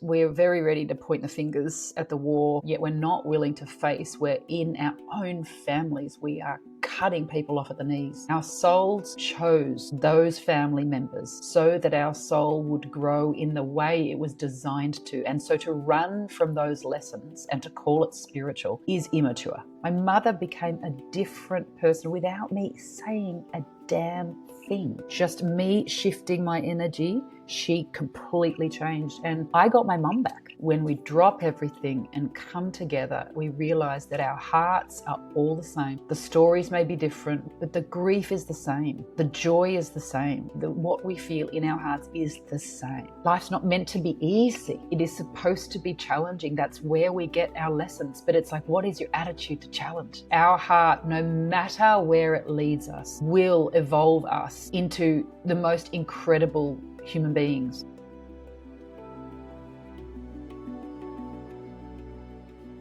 We're very ready to point the fingers at the war, yet we're not willing to face where in our own families we are cutting people off at the knees. Our souls chose those family members so that our soul would grow in the way it was designed to. And so to run from those lessons and to call it spiritual is immature. My mother became a different person without me saying a damn thing. Just me shifting my energy, she completely changed. And I got my mum back. When we drop everything and come together, we realize that our hearts are all the same. The stories may be different, but the grief is the same. The joy is the same. What we feel in our hearts is the same. Life's not meant to be easy. It is supposed to be challenging. That's where we get our lessons. But it's like, what is your attitude to challenge? Our heart, no matter where it leads us, will evolve us into the most incredible human beings.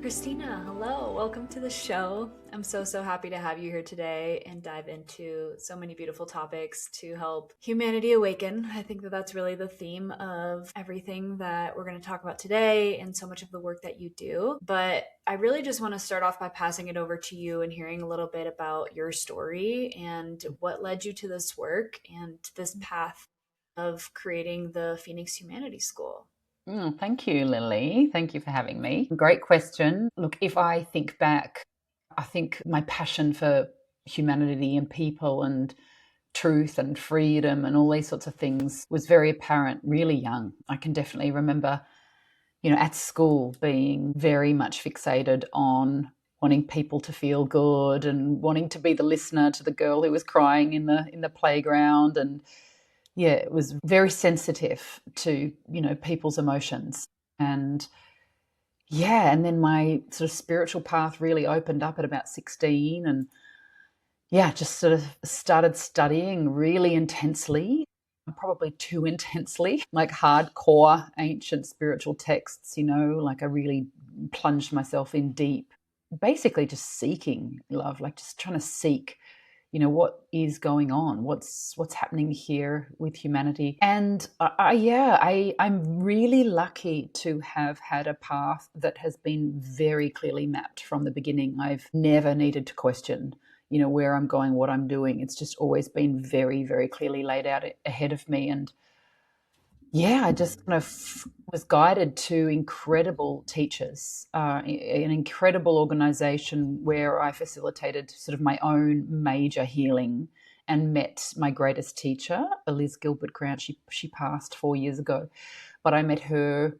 Christina, hello. Welcome to the show. I'm so happy to have you here today and dive into so many beautiful topics to help humanity awaken. I think that that's really the theme of everything that we're going to talk about today and so much of the work that you do. But I really just want to start off by passing it over to you and hearing a little bit about your story and what led you to this work and this path of creating the Phoenix Humanities School. Thank you, Lilly. Thank you for having me. Great question. Look, if I think back, I think my passion for humanity and people and truth and freedom and all these sorts of things was very apparent really young. I can definitely remember, at school being very much fixated on wanting people to feel good and wanting to be the listener to the girl who was crying in the playground. And yeah, it was very sensitive to, people's emotions. And yeah, and then my sort of spiritual path really opened up at about 16 and yeah, just sort of started studying really intensely, probably too intensely, like hardcore ancient spiritual texts, like I really plunged myself in deep, basically just seeking love, like just trying to seek what is going on, what's happening here with humanity. And I'm really lucky to have had a path that has been very clearly mapped from the beginning. I've never needed to question where I'm going, what I'm doing. It's just always been very, very clearly laid out ahead of me. And yeah, I just kind of was guided to incredible teachers, an incredible organization where I facilitated sort of my own major healing and met my greatest teacher, Liz Gilbert Grant. She passed 4 years ago, but I met her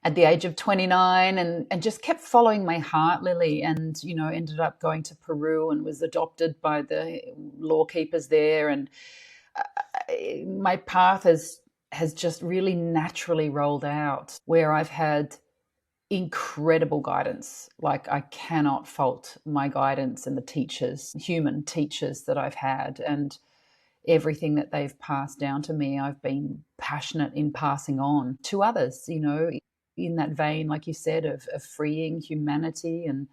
at the age of 29 and just kept following my heart, Lily, and, ended up going to Peru and was adopted by the law keepers there. And my path has just really naturally rolled out where I've had incredible guidance. Like I cannot fault my guidance and the teachers, human teachers that I've had, and everything that they've passed down to me, I've been passionate in passing on to others, in that vein, like you said, of freeing humanity and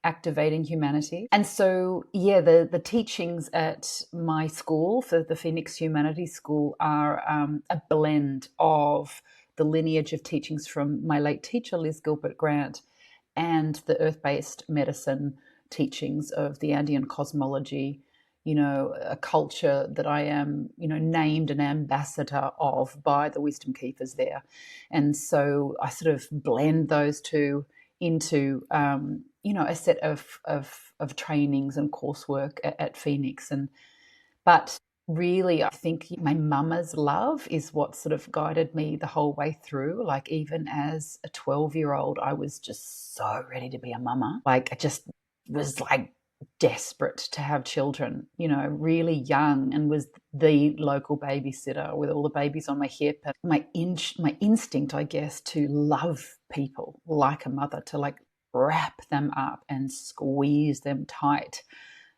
activating humanity. And so, yeah, the teachings at my school, for the Phoenix Humanities School, are a blend of the lineage of teachings from my late teacher, Liz Gilbert Grant, and the earth-based medicine teachings of the Andean cosmology, a culture that I am, named an ambassador of by the wisdom keepers there. And so I sort of blend those two into a set of trainings and coursework at Phoenix. But really, I think my mama's love is what sort of guided me the whole way through. Like even as a 12-year-old, I was just so ready to be a mama. Like I just was like desperate to have children, really young, and was the local babysitter with all the babies on my hip. And my instinct, I guess, to love people like a mother, to like wrap them up and squeeze them tight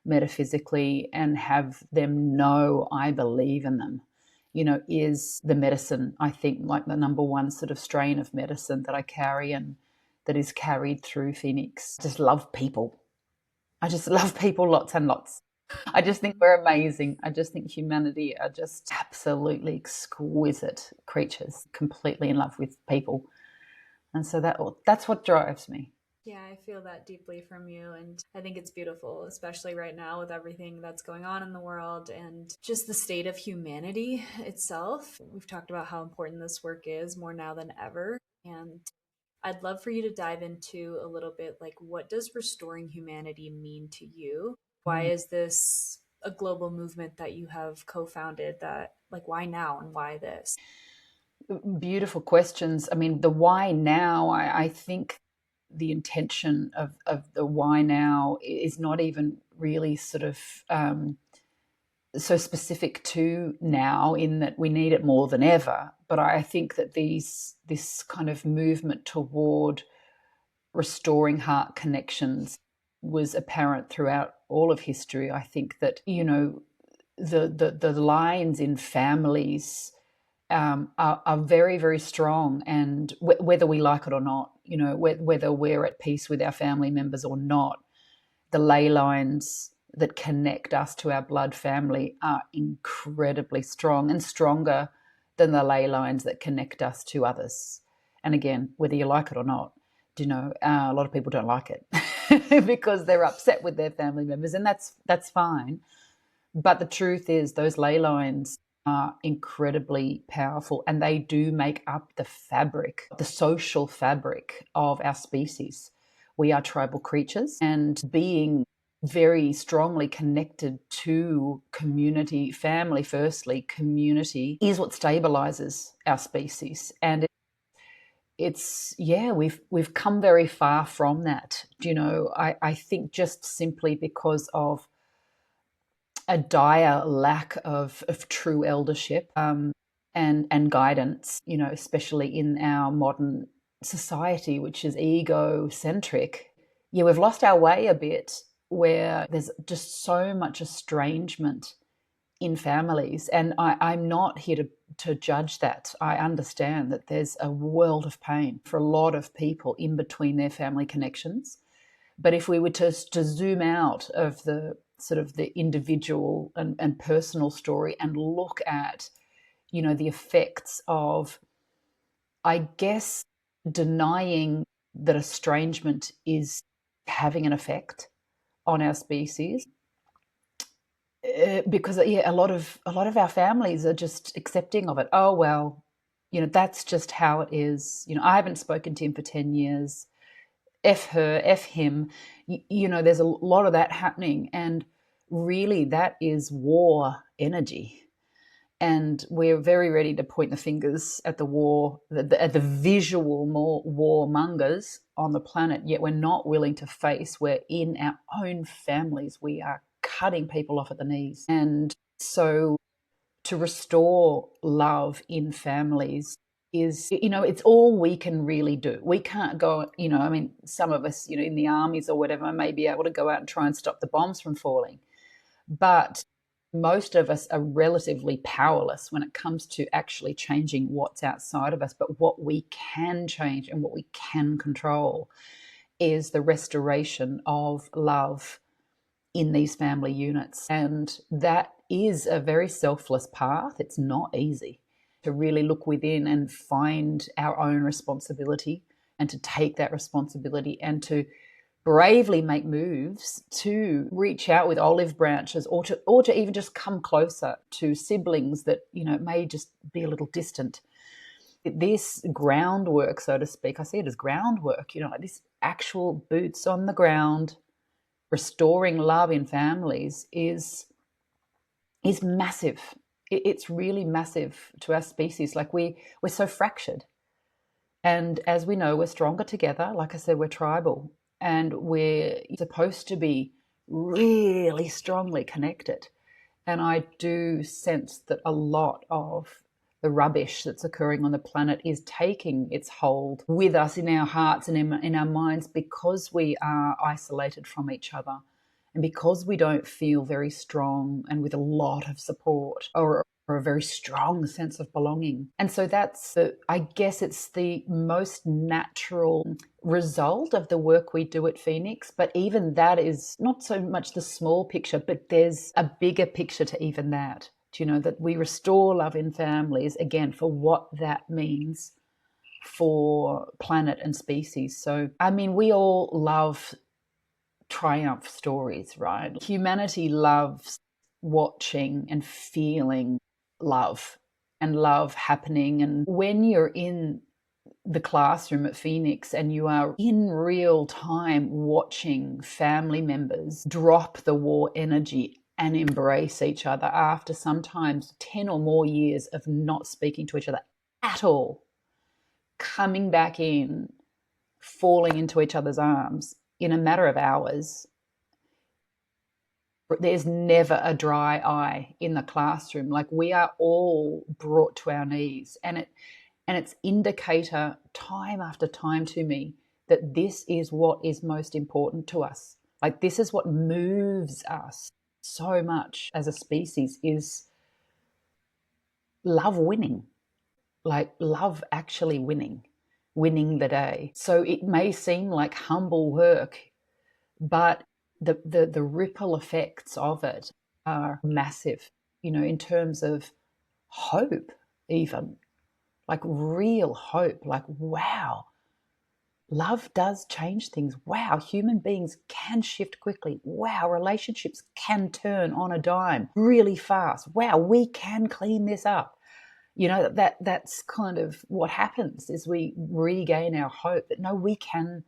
metaphysically and have them know I believe in them, is the medicine, I think, like the number one sort of strain of medicine that I carry and that is carried through Phoenix. Just love people. I just love people lots and lots. I just think we're amazing. I just think humanity are just absolutely exquisite creatures, completely in love with people. And so that's what drives me. Yeah, I feel that deeply from you. And I think it's beautiful, especially right now with everything that's going on in the world and just the state of humanity itself. We've talked about how important this work is more now than ever. And I'd love for you to dive into a little bit like, what does restoring humanity mean to you? Why Mm. is this a global movement that you have co founded? That, like, why now and why this? Beautiful questions. I mean, the why now, I think the intention of the why now is not even really sort of so specific to now, in that we need it more than ever. But I think that this kind of movement toward restoring heart connections was apparent throughout all of history. I think that, the lines in families are very, very strong. And whether we like it or not, whether we're at peace with our family members or not, the ley lines that connect us to our blood family are incredibly strong, and stronger than the ley lines that connect us to others. And again, whether you like it or not, a lot of people don't like it because they're upset with their family members, and that's fine. But the truth is, those ley lines are incredibly powerful, and they do make up the fabric, the social fabric of our species. We are tribal creatures, and being very strongly connected to community, family firstly, community is what stabilizes our species. And it's, yeah, we've come very far from that. I think just simply because of a dire lack of true eldership, and guidance, especially in our modern society, which is egocentric. Yeah, we've lost our way a bit, where there's just so much estrangement in families. And I'm not here to judge that. I understand that there's a world of pain for a lot of people in between their family connections. But if we were to zoom out of the sort of the individual and personal story, and look at, the effects of, I guess, denying that estrangement is having an effect on our species, because, yeah, a lot of our families are just accepting of it. Oh well, that's just how it is. I haven't spoken to him for 10 years. F her, F him. There's a lot of that happening. And really, that is war energy. And we're very ready to point the fingers at the war, at the visual more warmongers on the planet, yet we're not willing to face where in our own families we are cutting people off at the knees. And so, to restore love in families is, it's all we can really do. We can't go, I mean, some of us, in the armies or whatever, may be able to go out and try and stop the bombs from falling. But most of us are relatively powerless when it comes to actually changing what's outside of us. But what we can change and what we can control is the restoration of love in these family units. And that is a very selfless path. It's not easy to really look within and find our own responsibility, and to take that responsibility, and to bravely make moves to reach out with olive branches, or to even just come closer to siblings that, may just be a little distant. This groundwork, so to speak, I see it as groundwork, like this actual boots on the ground, restoring love in families is massive. It's really massive to our species. Like, we're so fractured, and as we know, we're stronger together. Like I said, we're tribal, and we're supposed to be really strongly connected. And I do sense that a lot of the rubbish that's occurring on the planet is taking its hold with us in our hearts and in our minds, because we are isolated from each other, and because we don't feel very strong and with a lot of support, or or a very strong sense of belonging. And so I guess it's the most natural result of the work we do at Phoenix. But even that is not so much the small picture, but there's a bigger picture to even that. Do you know that we restore love in families, again, for what that means for planet and species. So, I mean, we all love triumph stories, right? Humanity loves watching and feeling love and love happening. And when you're in the classroom at Phoenix and you are in real time watching family members drop the war energy and embrace each other after sometimes 10 or more years of not speaking to each other at all, coming back in, falling into each other's arms in a matter of hours. There's never a dry eye in the classroom. Like, we are all brought to our knees, and it's indicator time after time to me that this is what is most important to us. Like, this is what moves us so much as a species, is love winning. Like, love actually winning the day. So it may seem like humble work, but the ripple effects of it are massive, in terms of hope, even like real hope. Like, wow, love does change things. Wow, human beings can shift quickly. Wow, relationships can turn on a dime really fast. Wow, we can clean this up. That's kind of what happens, is we regain our hope that no, we can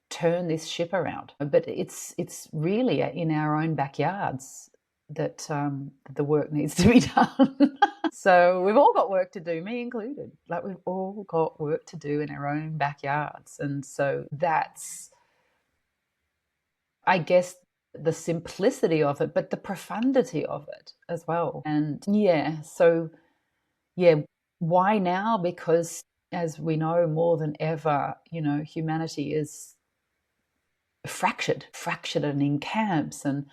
turn this ship around. But it's really in our own backyards that the work needs to be done. So we've all got work to do, me included. Like, we've all got work to do in our own backyards. And so that's, I guess, the simplicity of it, but the profundity of it as well. And yeah, so yeah, why now? Because as we know more than ever, humanity is fractured and in camps and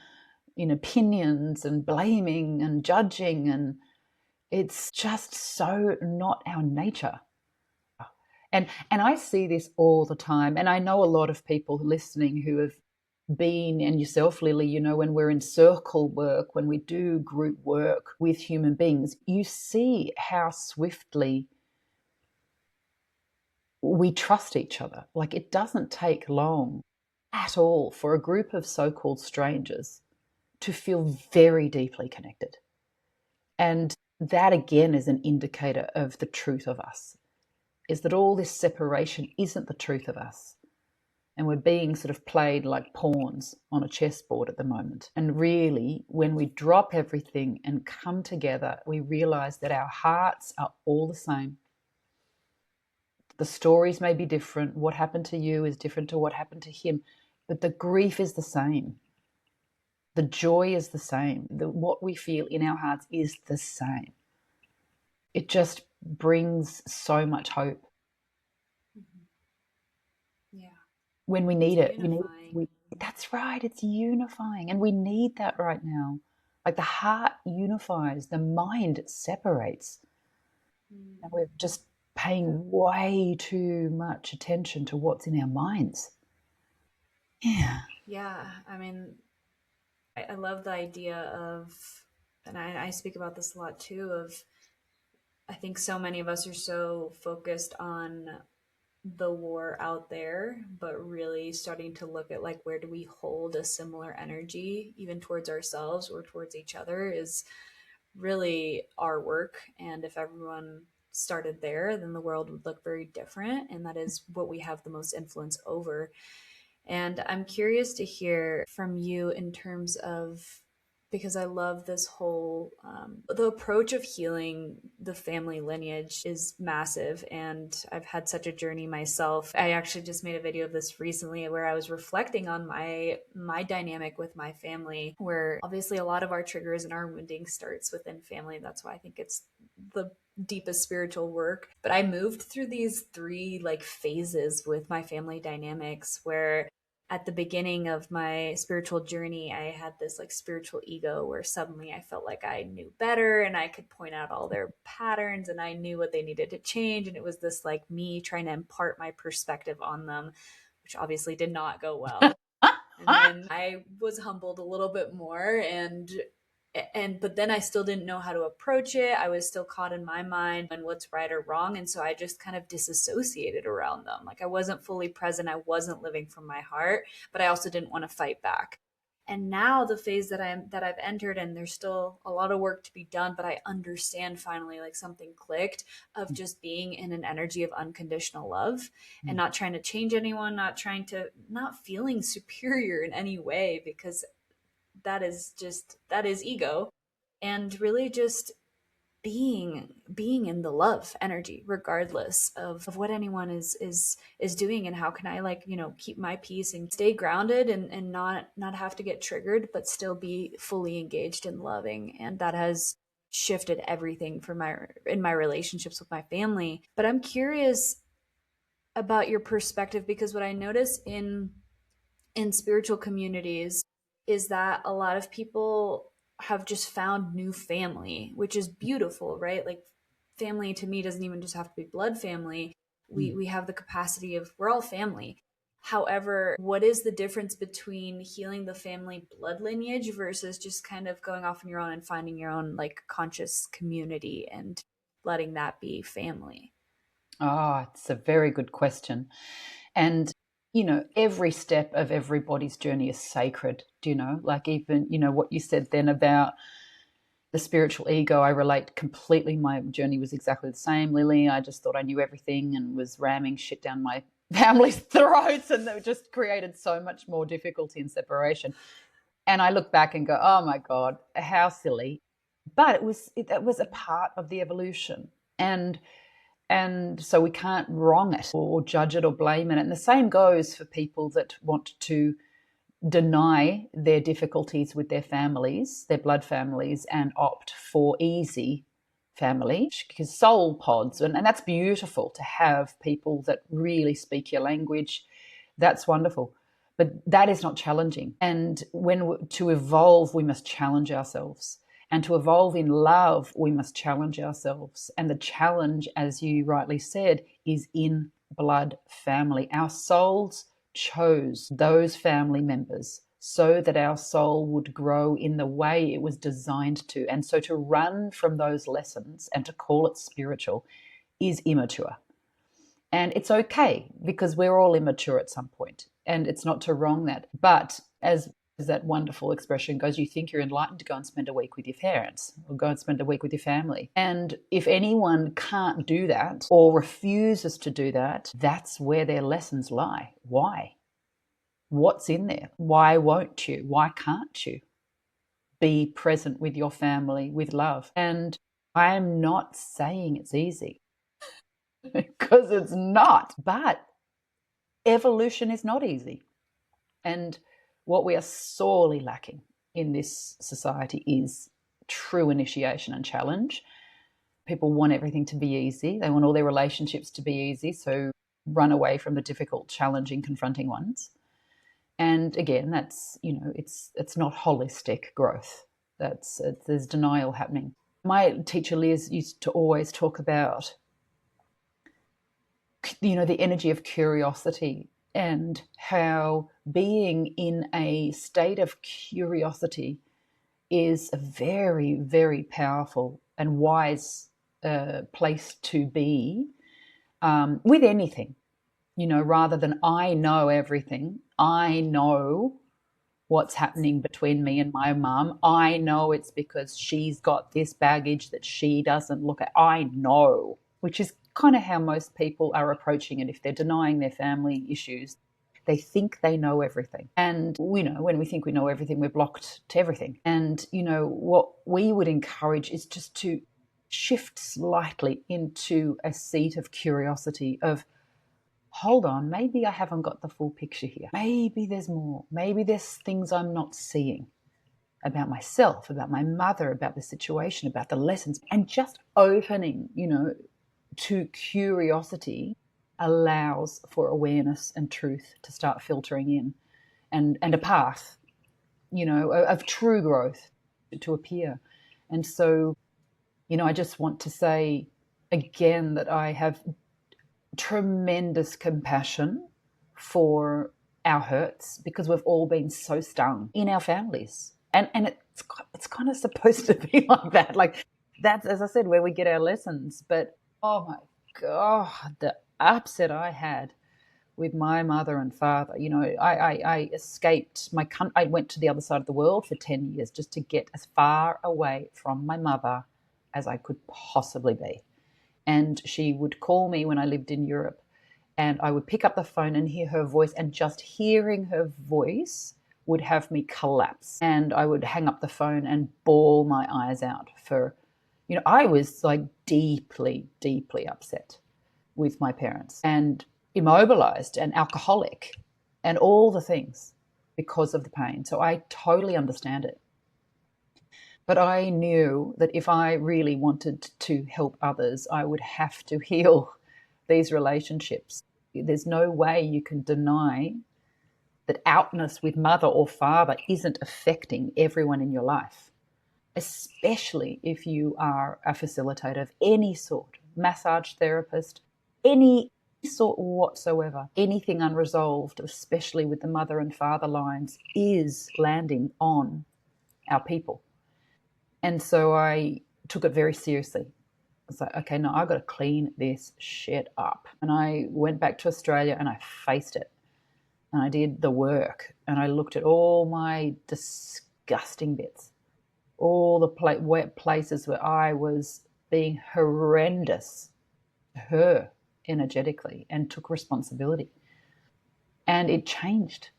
in opinions and blaming and judging, and it's just so not our nature. And I see this all the time, and I know a lot of people listening who have been, and yourself, Lily, when we're in circle work, when we do group work with human beings, you see how swiftly we trust each other. Like, it doesn't take long at all for a group of so-called strangers to feel very deeply connected. And that, again, is an indicator of the truth of us, is that all this separation isn't the truth of us. And we're being sort of played like pawns on a chessboard at the moment. And really, when we drop everything and come together, we realize that our hearts are all the same. The stories may be different. What happened to you is different to what happened to him, but the grief is the same. The joy is the same. What we feel in our hearts is the same. It just brings so much hope. Yeah. When we need It's it, unifying. that's right, it's unifying. And we need that right now. Like, the heart unifies, the mind separates. And we're just paying way too much attention to what's in our minds. Yeah. Yeah. I mean, I love the idea of, and I speak about this a lot too, of I think so many of us are so focused on the war out there, but really starting to look at, like, where do we hold a similar energy, even towards ourselves or towards each other, is really our work. And if everyone started there, then the world would look very different. And that is what we have the most influence over. And I'm curious to hear from you in terms of, because I love this whole, the approach of healing the family lineage is massive. And I've had such a journey myself. I actually just made a video of this recently where I was reflecting on my dynamic with my family, where obviously a lot of our triggers and our wounding starts within family. That's why I think it's the deepest spiritual work. But I moved through these three like phases with my family dynamics, where at the beginning of my spiritual journey, I had this like spiritual ego where suddenly I felt like I knew better and I could point out all their patterns and I knew what they needed to change. And it was this like me trying to impart my perspective on them, which obviously did not go well. And then I was humbled a little bit more, and but then I still didn't know how to approach it. I was still caught in my mind and what's right or wrong, and so I just kind of disassociated around them. Like I wasn't fully present, I wasn't living from my heart, but I also didn't want to fight back. And now the phase that I've entered, and there's still a lot of work to be done, but I understand finally, like something clicked, of just being in an energy of unconditional love and not trying to change anyone, not feeling superior in any way, because that is ego, and really just being in the love energy regardless of what anyone is doing. And how can I, like, keep my peace and stay grounded and not have to get triggered, but still be fully engaged in loving. And that has shifted everything for my in my relationships with my family. But I'm curious about your perspective, because what I notice in spiritual communities is that a lot of people have just found new family, which is beautiful, right? Like family to me doesn't even just have to be blood family. We have the capacity of, we're all family. However, what is the difference between healing the family blood lineage versus just kind of going off on your own and finding your own like conscious community and letting that be family? Oh, it's a very good question. And, every step of everybody's journey is sacred. Do you know? Like, even, what you said then about the spiritual ego, I relate completely. My journey was exactly the same, Lily. I just thought I knew everything and was ramming shit down my family's throats, and that just created so much more difficulty and separation. And I look back and go, oh my God, how silly. But it was a part of the evolution. And so we can't wrong it or judge it or blame it. And the same goes for people that want to deny their difficulties with their families, their blood families, and opt for easy family, because soul pods, and that's beautiful to have people that really speak your language. That's wonderful. But that is not challenging. And to evolve, we must challenge ourselves. And to evolve in love, we must challenge ourselves. And the challenge, as you rightly said, is in blood family. Our souls chose those family members so that our soul would grow in the way it was designed to. And so to run from those lessons and to call it spiritual is immature. And it's okay, because we're all immature at some point, and it's not to wrong that. But as that wonderful expression goes, you think you're enlightened to go and spend a week with your parents or go and spend a week with your family. And if anyone can't do that or refuses to do that, that's where their lessons lie. Why? What's in there? Why won't you? Why can't you be present with your family with love? And I am not saying it's easy, because it's not. But evolution is not easy. And what we are sorely lacking in this society is true initiation and challenge. People want everything to be easy. They want all their relationships to be easy. So run away from the difficult, challenging, confronting ones. And again, that's, it's not holistic growth. There's denial happening. My teacher Liz used to always talk about, the energy of curiosity, and how being in a state of curiosity is a very, very powerful and wise place to be, with anything, rather than I know everything. I know what's happening between me and my mum. I know it's because she's got this baggage that she doesn't look at. I know, which is kind of how most people are approaching it. If they're denying their family issues, they think they know everything. And when we think we know everything, we're blocked to everything. And what we would encourage is just to shift slightly into a seat of curiosity, of, hold on, maybe I haven't got the full picture here. Maybe there's more. Maybe there's things I'm not seeing about myself, about my mother, about the situation, about the lessons. And just opening, to curiosity allows for awareness and truth to start filtering in. and a path, of true growth to appear. And so, I just want to say again that I have tremendous compassion for our hurts, because we've all been so stung in our families. And it's kind of supposed to be like that. Like, that's, as I said, where we get our lessons. But oh my God, the upset I had with my mother and father. I escaped I went to the other side of the world for 10 years just to get as far away from my mother as I could possibly be. And she would call me when I lived in Europe, and I would pick up the phone and hear her voice, and just hearing her voice would have me collapse. And I would hang up the phone and bawl my eyes out for, I was like deeply, deeply upset with my parents and immobilized and alcoholic and all the things because of the pain. So I totally understand it. But I knew that if I really wanted to help others, I would have to heal these relationships. There's no way you can deny that outness with mother or father isn't affecting everyone in your life, especially if you are a facilitator of any sort, massage therapist, any sort whatsoever. Anything unresolved, especially with the mother and father lines, is landing on our people. And so I took it very seriously. I was like, okay, no, I've got to clean this shit up. And I went back to Australia and I faced it. And I did the work. And I looked at all my disgusting bits, all the places where I was being horrendous to her energetically, and took responsibility. And it changed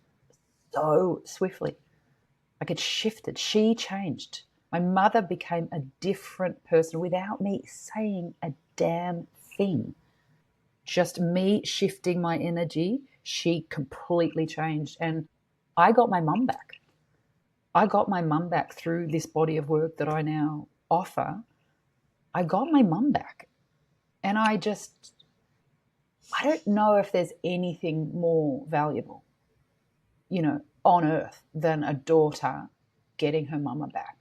so swiftly. Like, it shifted. She changed. My mother became a different person without me saying a damn thing. Just me shifting my energy, she completely changed. And I got my mum back. I got my mum back through this body of work that I now offer. I got my mum back. And I don't know if there's anything more valuable, on earth than a daughter getting her mama back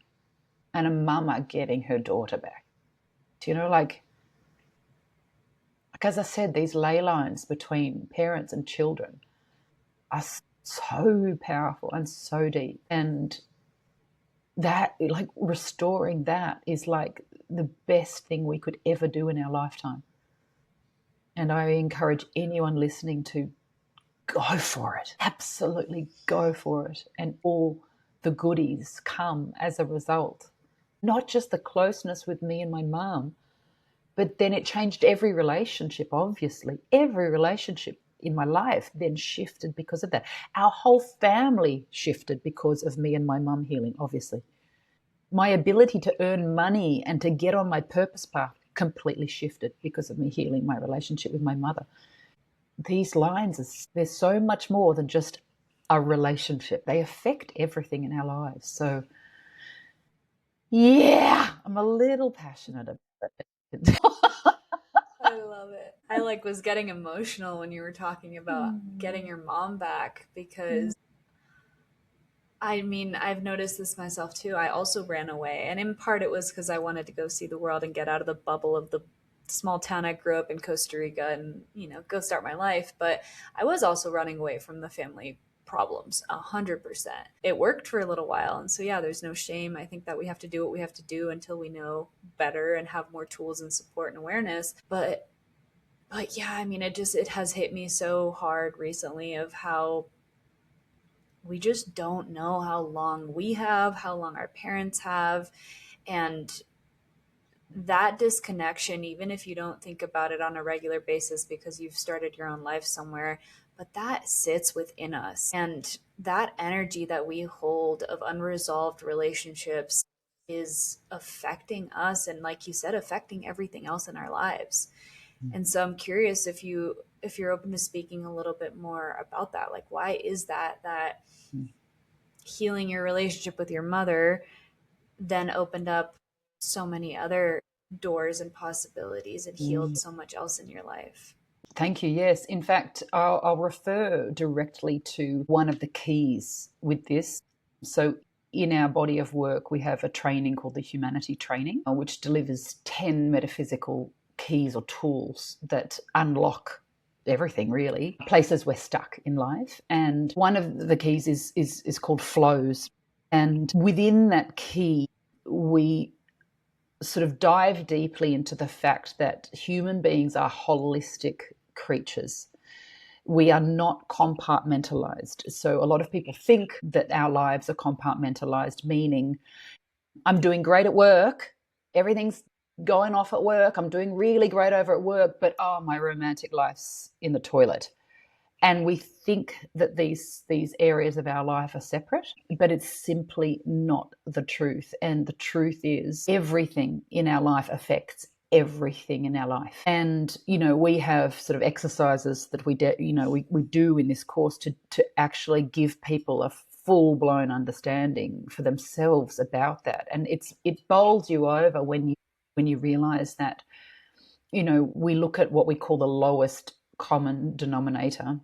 and a mama getting her daughter back. Do you know, like as I said, these ley lines between parents and children are so powerful and so deep. And that, like, restoring that is like the best thing we could ever do in our lifetime. And I encourage anyone listening to go for it. Absolutely go for it. And all the goodies come as a result. Not just the closeness with me and my mum, but then it changed every relationship, obviously. Every relationship in my life then shifted because of that. Our whole family shifted because of me and my mum healing, obviously. My ability to earn money and to get on my purpose path completely shifted because of me healing my relationship with my mother. These lines, they're so much more than just a relationship. They affect everything in our lives. So, yeah, I'm a little passionate about it. I love it. I was getting emotional when you were talking about getting your mom back, because I've noticed this myself too. I also ran away, and in part it was because I wanted to go see the world and get out of the bubble of the small town I grew up in, Costa Rica, and go start my life. But I was also running away from the family problems 100%. It worked for a little while, and so yeah, there's no shame. I think that we have to do what we have to do until we know better and have more tools and support and awareness. But yeah, it has hit me so hard recently of how we just don't know how long we have, how long our parents have. And that disconnection, even if you don't think about it on a regular basis because you've started your own life somewhere, but that sits within us. And that energy that we hold of unresolved relationships is affecting us. And like you said, affecting everything else in our lives. And so I'm curious if you're open to speaking a little bit more about that. Like, why is that healing your relationship with your mother then opened up so many other doors and possibilities and healed so much else in your life? Thank you. Yes. In fact, I'll refer directly to one of the keys with this. So, in our body of work, we have a training called the Humanity Training, which delivers 10 metaphysical keys or tools that unlock everything, really, places we're stuck in life. And one of the keys is called flows. And within that key, we sort of dive deeply into the fact that human beings are holistic creatures. We are not compartmentalized. So a lot of people think that our lives are compartmentalized, meaning I'm doing great at work, everything's going off at work, I'm doing really great over at work, but oh, my romantic life's in the toilet. And we think that these areas of our life are separate, but it's simply not the truth. And the truth is everything in our life affects everything in our life. And we have sort of exercises that we do in this course to actually give people a full blown understanding for themselves about that. And it bowls you over when you realize that we lok at what we call the lowest common denominator.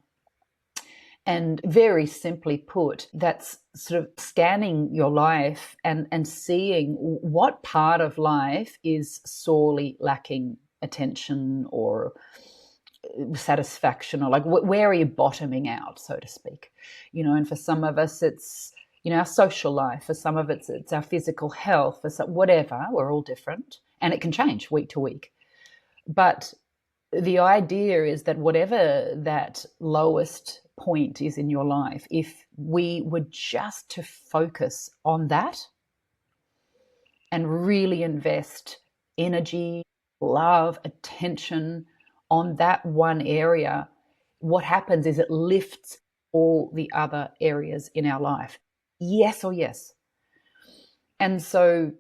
And very simply put, that's sort of scanning your life and seeing what part of life is sorely lacking attention or satisfaction, or like where are you bottoming out, so to speak. And for some of us it's our social life, for some of it's our physical health, for some, whatever. We're all different and it can change week to week. But the idea is that whatever that lowest point is in your life, if we were just to focus on that and really invest energy, love, attention on that one area, what happens is it lifts all the other areas in our life. Yes or yes. And so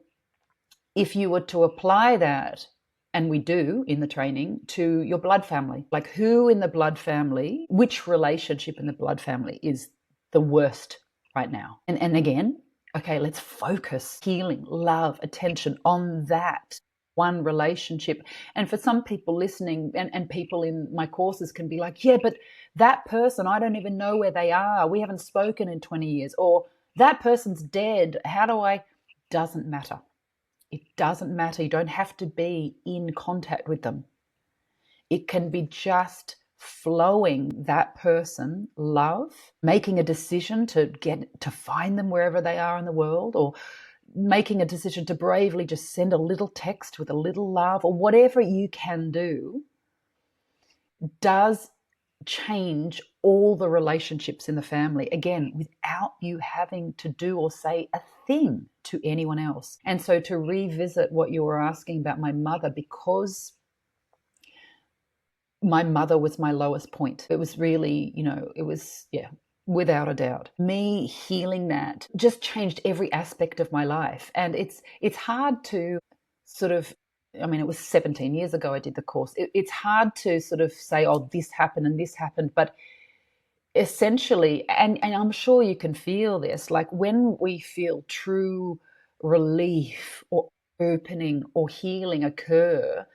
if you were to apply that, and we do in the training, to your blood family, like who in the blood family, which relationship in the blood family is the worst right now? And again, okay, let's focus healing, love, attention on that one relationship. And for some people listening, and people in my courses can be like, yeah, but that person, I don't even know where they are. We haven't spoken in 20 years. Or that person's dead. How do I? Doesn't matter. It doesn't matter. You don't have to be in contact with them. It can be just flowing that person love, making a decision to find them wherever they are in the world, or making a decision to bravely just send a little text with a little love, or whatever you can do, does change all the relationships in the family, again, without you having to do or say a thing to anyone else. And so to revisit what you were asking about my mother, because my mother was my lowest point. It was really, it was, yeah, without a doubt. Me healing that just changed every aspect of my life. And it's hard to sort of, it was 17 years ago I did the course. It's hard to sort of say, oh, this happened and this happened, but essentially, and I'm sure you can feel this, like when we feel true relief or opening or healing occur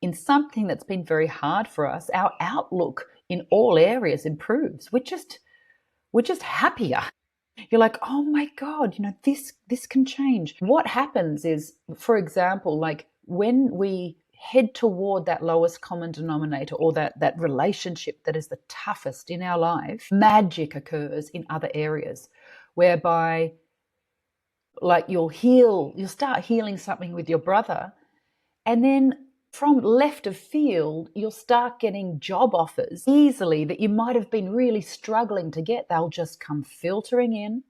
in something that's been very hard for us, our outlook in all areas improves. We're just happier. You're like, oh my God, this can change. What happens is, for example, like when we head toward that lowest common denominator, or that relationship that is the toughest in our life, magic occurs in other areas, whereby like you'll start healing something with your brother, and then from left of field, you'll start getting job offers easily that you might have been really struggling to get. They'll just come filtering in.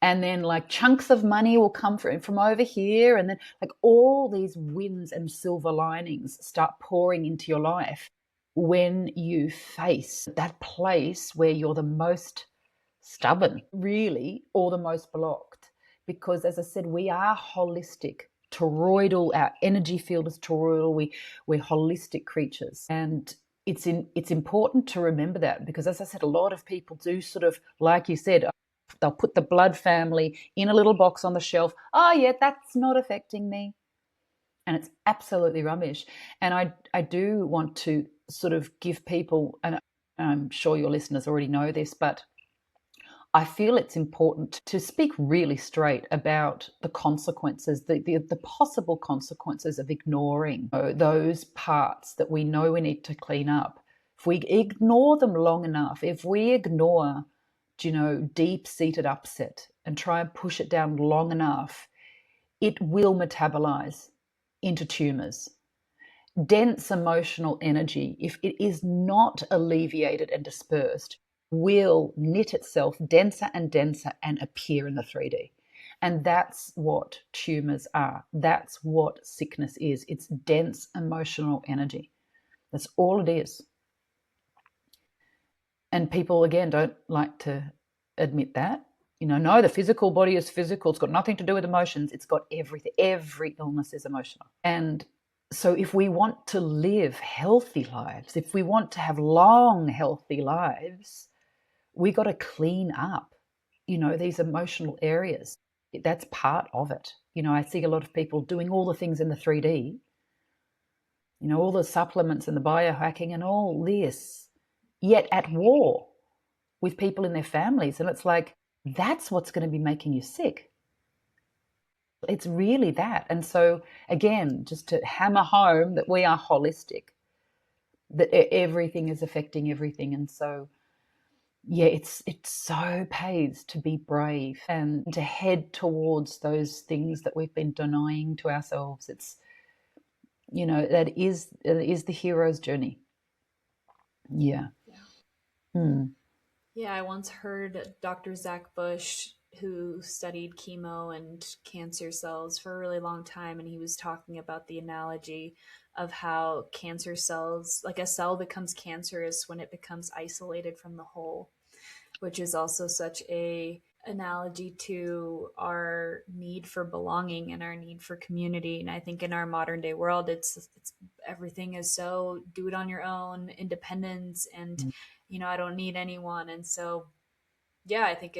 And then like chunks of money will come from over here. And then like all these wins and silver linings start pouring into your life when you face that place where you're the most stubborn, really, or the most blocked. Because as I said, we are holistic, toroidal, our energy field is toroidal, we're holistic creatures. And it's important to remember that, because as I said, a lot of people do sort of, like you said, they'll put the blood family in a little box on the shelf. Oh yeah, that's not affecting me. And it's absolutely rubbish. And I do want to sort of give people, and I'm sure your listeners already know this, but I feel it's important to speak really straight about the consequences, the possible consequences of ignoring those parts that we know we need to clean up. If we ignore them long enough, if we ignore, deep-seated upset and try and push it down long enough, it will metabolize into tumors. Dense emotional energy, if it is not alleviated and dispersed, will knit itself denser and denser and appear in the 3D. And that's what tumors are. That's what sickness is. It's dense emotional energy. That's all it is. And people, again, don't like to admit that. No, the physical body is physical. It's got nothing to do with emotions. It's got everything. Every illness is emotional. And so if we want to live healthy lives, if we want to have long, healthy lives, we got to clean up, these emotional areas. That's part of it. I see a lot of people doing all the things in the 3D, all the supplements and the biohacking and all this, yet at war with people in their families. And it's like, that's what's going to be making you sick. It's really that. And so, again, just to hammer home that we are holistic, that everything is affecting everything. And so, yeah, it so pays to be brave and to head towards those things that we've been denying to ourselves. It's, that is the hero's journey. Yeah. Yeah, I once heard Dr. Zach Bush, who studied chemo and cancer cells for a really long time, and he was talking about the analogy of how cancer cells, like a cell becomes cancerous when it becomes isolated from the whole, which is also such a analogy to our need for belonging and our need for community. And I think in our modern day world, it's everything is so do it on your own, independence, and I don't need anyone. And so yeah, I think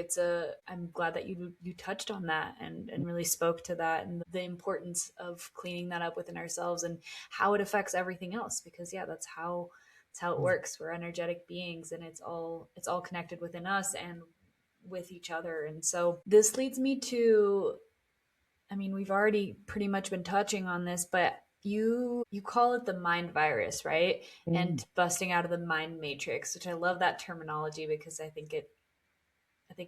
I'm glad that you touched on that and really spoke to that and the importance of cleaning that up within ourselves and how it affects everything else, because yeah, that's how it works. We're energetic beings, and it's all connected within us and with each other. And so this leads me to, I mean, we've already pretty much been touching on this, but you call it the mind virus, right? And busting out of the mind matrix, which I love that terminology because I think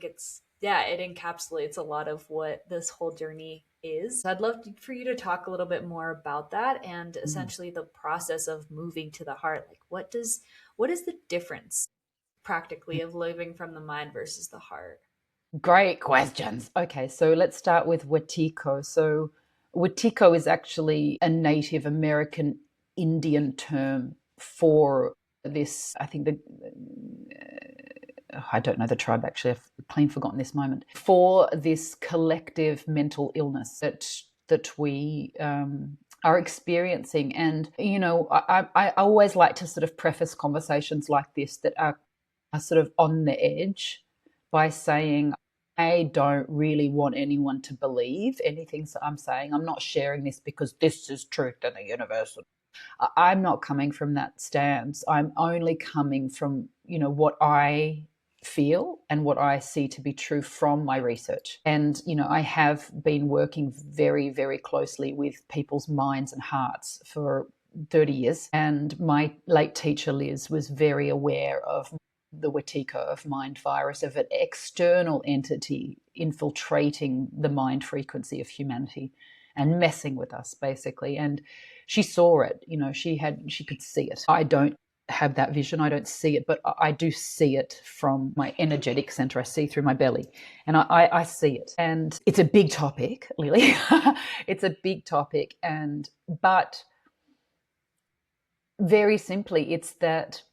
it's, yeah, it encapsulates a lot of what this whole journey is. I'd love for you to talk a little bit more about that and essentially the process of moving to the heart. Like what is the difference practically of living from the mind versus the heart? Great questions. Okay, so let's start with Wetiko. So, Wetiko is actually a Native American Indian term for this. I think I don't know the tribe actually. I've plain forgotten this moment. For this collective mental illness that we are experiencing, and I always like to sort of preface conversations like this that are sort of on the edge by saying, I don't really want anyone to believe anything I'm saying. I'm not sharing this because this is truth in the universe. I'm not coming from that stance. I'm only coming from, what I feel and what I see to be true from my research. And, I have been working very, very closely with people's minds and hearts for 30 years. And my late teacher, Liz, was very aware of the Wetiko of mind virus, of an external entity infiltrating the mind frequency of humanity and messing with us, basically. And she saw it, she could see it. I don't have that vision. I don't see it, but I do see it from my energetic center. I see through my belly, and I see it. And it's a big topic, Lily. It's a big topic. But very simply, it's that,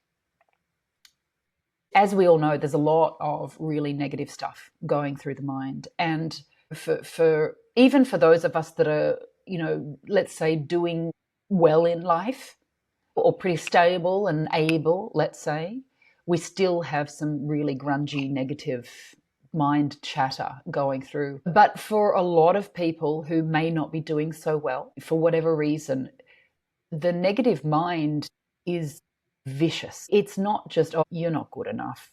as we all know, there's a lot of really negative stuff going through the mind. And for even for those of us that are, let's say doing well in life or pretty stable and able, let's say, we still have some really grungy, negative mind chatter going through. But for a lot of people who may not be doing so well, for whatever reason, the negative mind is vicious. It's not just, oh, you're not good enough,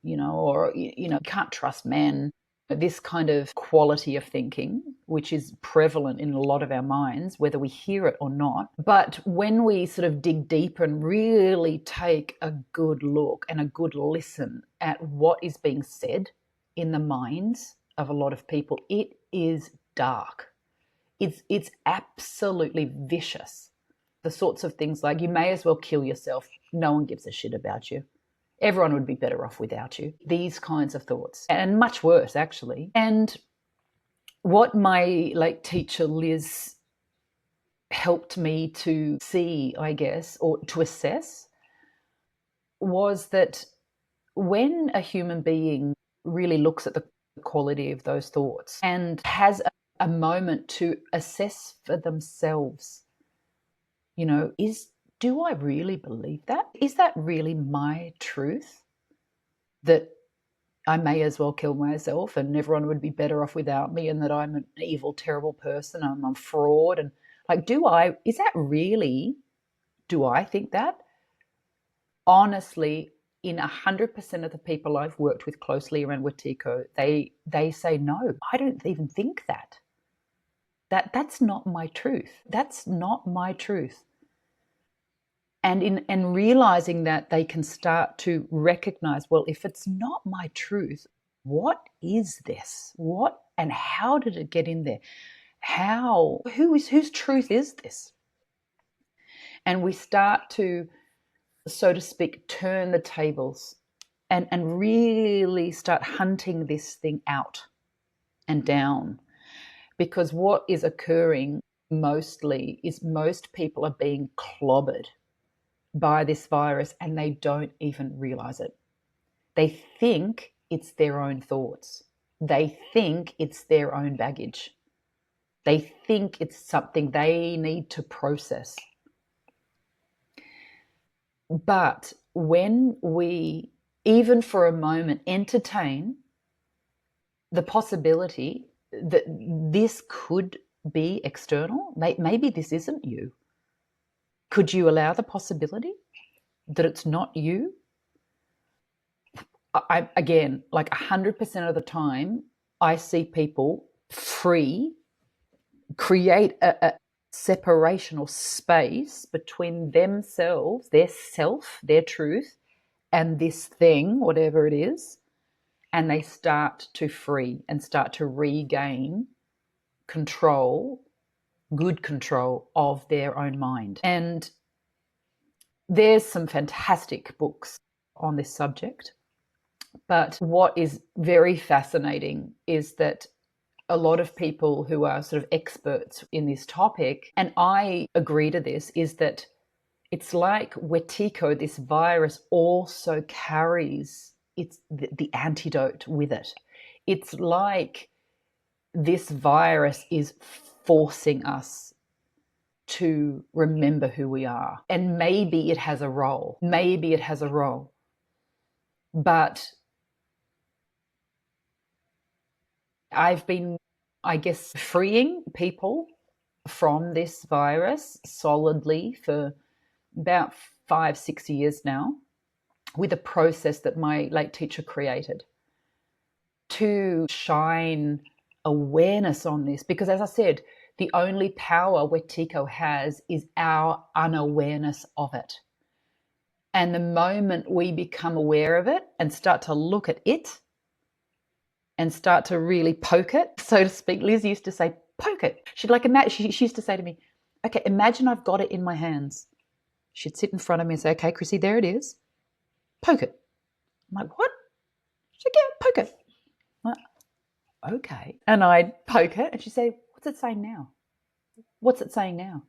or, you can't trust men. This kind of quality of thinking, which is prevalent in a lot of our minds, whether we hear it or not. But when we sort of dig deeper and really take a good look and a good listen at what is being said in the minds of a lot of people, it is dark. It's absolutely vicious. The sorts of things like, you may as well kill yourself. No one gives a shit about you. Everyone would be better off without you. These kinds of thoughts, and much worse, actually. And what my teacher Liz helped me to see, I guess, or to assess, was that when a human being really looks at the quality of those thoughts and has a moment to assess for themselves, do I really believe that? Is that really my truth? That I may as well kill myself and everyone would be better off without me, and that I'm an evil, terrible person, I'm a fraud. And is that really, do I think that? Honestly, in 100% of the people I've worked with closely around Wetiko, they say, no, I don't even think that. That's not my truth. That's not my truth. And realizing that, they can start to recognize, well, if it's not my truth, what is this? What and how did it get in there? Whose truth is this? And we start to, so to speak, turn the tables and really start hunting this thing out and down. Because what is occurring mostly is most people are being clobbered by this virus and they don't even realize it. They think it's their own thoughts. They think it's their own baggage. They think it's something they need to process. But when we, even for a moment, entertain the possibility that this could be external, maybe this isn't you. Could you allow the possibility that it's not you? Again, 100% of the time, I see people free, create a separation or space between themselves, their self, their truth, and this thing, whatever it is, and they start to free and start to regain control, good control of their own mind. And there's some fantastic books on this subject. But what is very fascinating is that a lot of people who are sort of experts in this topic, and I agree to this, is that it's like Wetiko, this virus, also carries the antidote with it. It's like this virus is forcing us to remember who we are. And maybe it has a role. Maybe it has a role. But I've been, I guess, freeing people from this virus solidly for about 5-6 years now, with a process that my late teacher created to shine awareness on this. Because as I said, the only power Wetiko has is our unawareness of it. And the moment we become aware of it and start to look at it and start to really poke it, so to speak, Liz used to say, poke it. She used to say to me, okay, imagine I've got it in my hands. She'd sit in front of me and say, okay, Chrissy, there it is. Poke it. I'm like, what? She'd say, yeah, poke it. I'm like, okay. And I'd poke it and she'd say, what's it saying now? What's it saying now?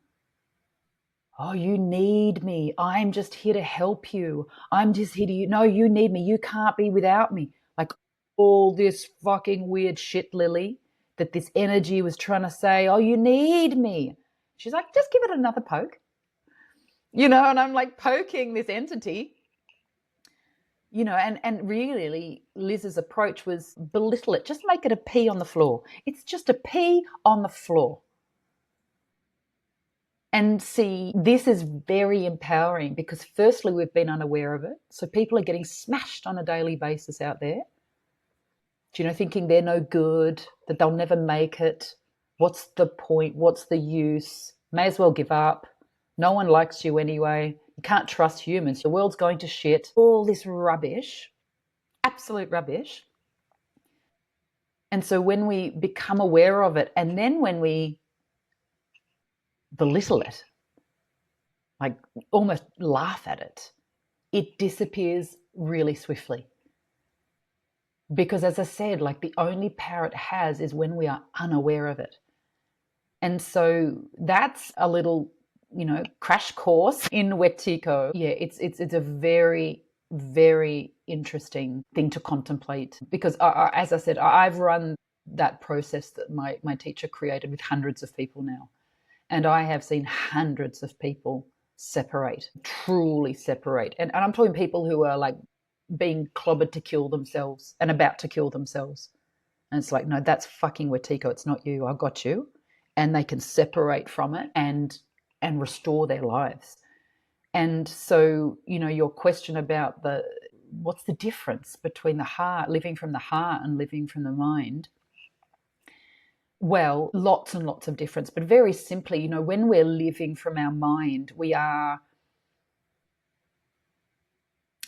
Oh, you need me. I'm just here to help you. I'm just here to, no, you need me. You can't be without me. Like all this fucking weird shit, Lilly, that this energy was trying to say, oh, you need me. She's like, just give it another poke. And I'm like poking this entity, and really Liz's approach was belittle it. Just make it a pea on the floor. It's just a pea on the floor. And see, this is very empowering because firstly, we've been unaware of it. So people are getting smashed on a daily basis out there, thinking they're no good, that they'll never make it. What's the point? What's the use? May as well give up. No one likes you anyway. You can't trust humans. The world's going to shit. All this rubbish, absolute rubbish. And so when we become aware of it, and then when we belittle it, like almost laugh at it, it disappears really swiftly. Because as I said, like the only power it has is when we are unaware of it. And so that's a little, crash course in Wetiko. Yeah, it's a very, very interesting thing to contemplate because, as I said, I've run that process that my teacher created with hundreds of people now. And I have seen hundreds of people separate, truly separate. And I'm talking people who are like being clobbered to kill themselves and about to kill themselves. And it's like, no, that's fucking Wetiko. It's not you. I got you. And they can separate from it and restore their lives. And so, your question about what's the difference between the heart, living from the heart and living from the mind? Well, lots and lots of difference, but very simply, when we're living from our mind, we are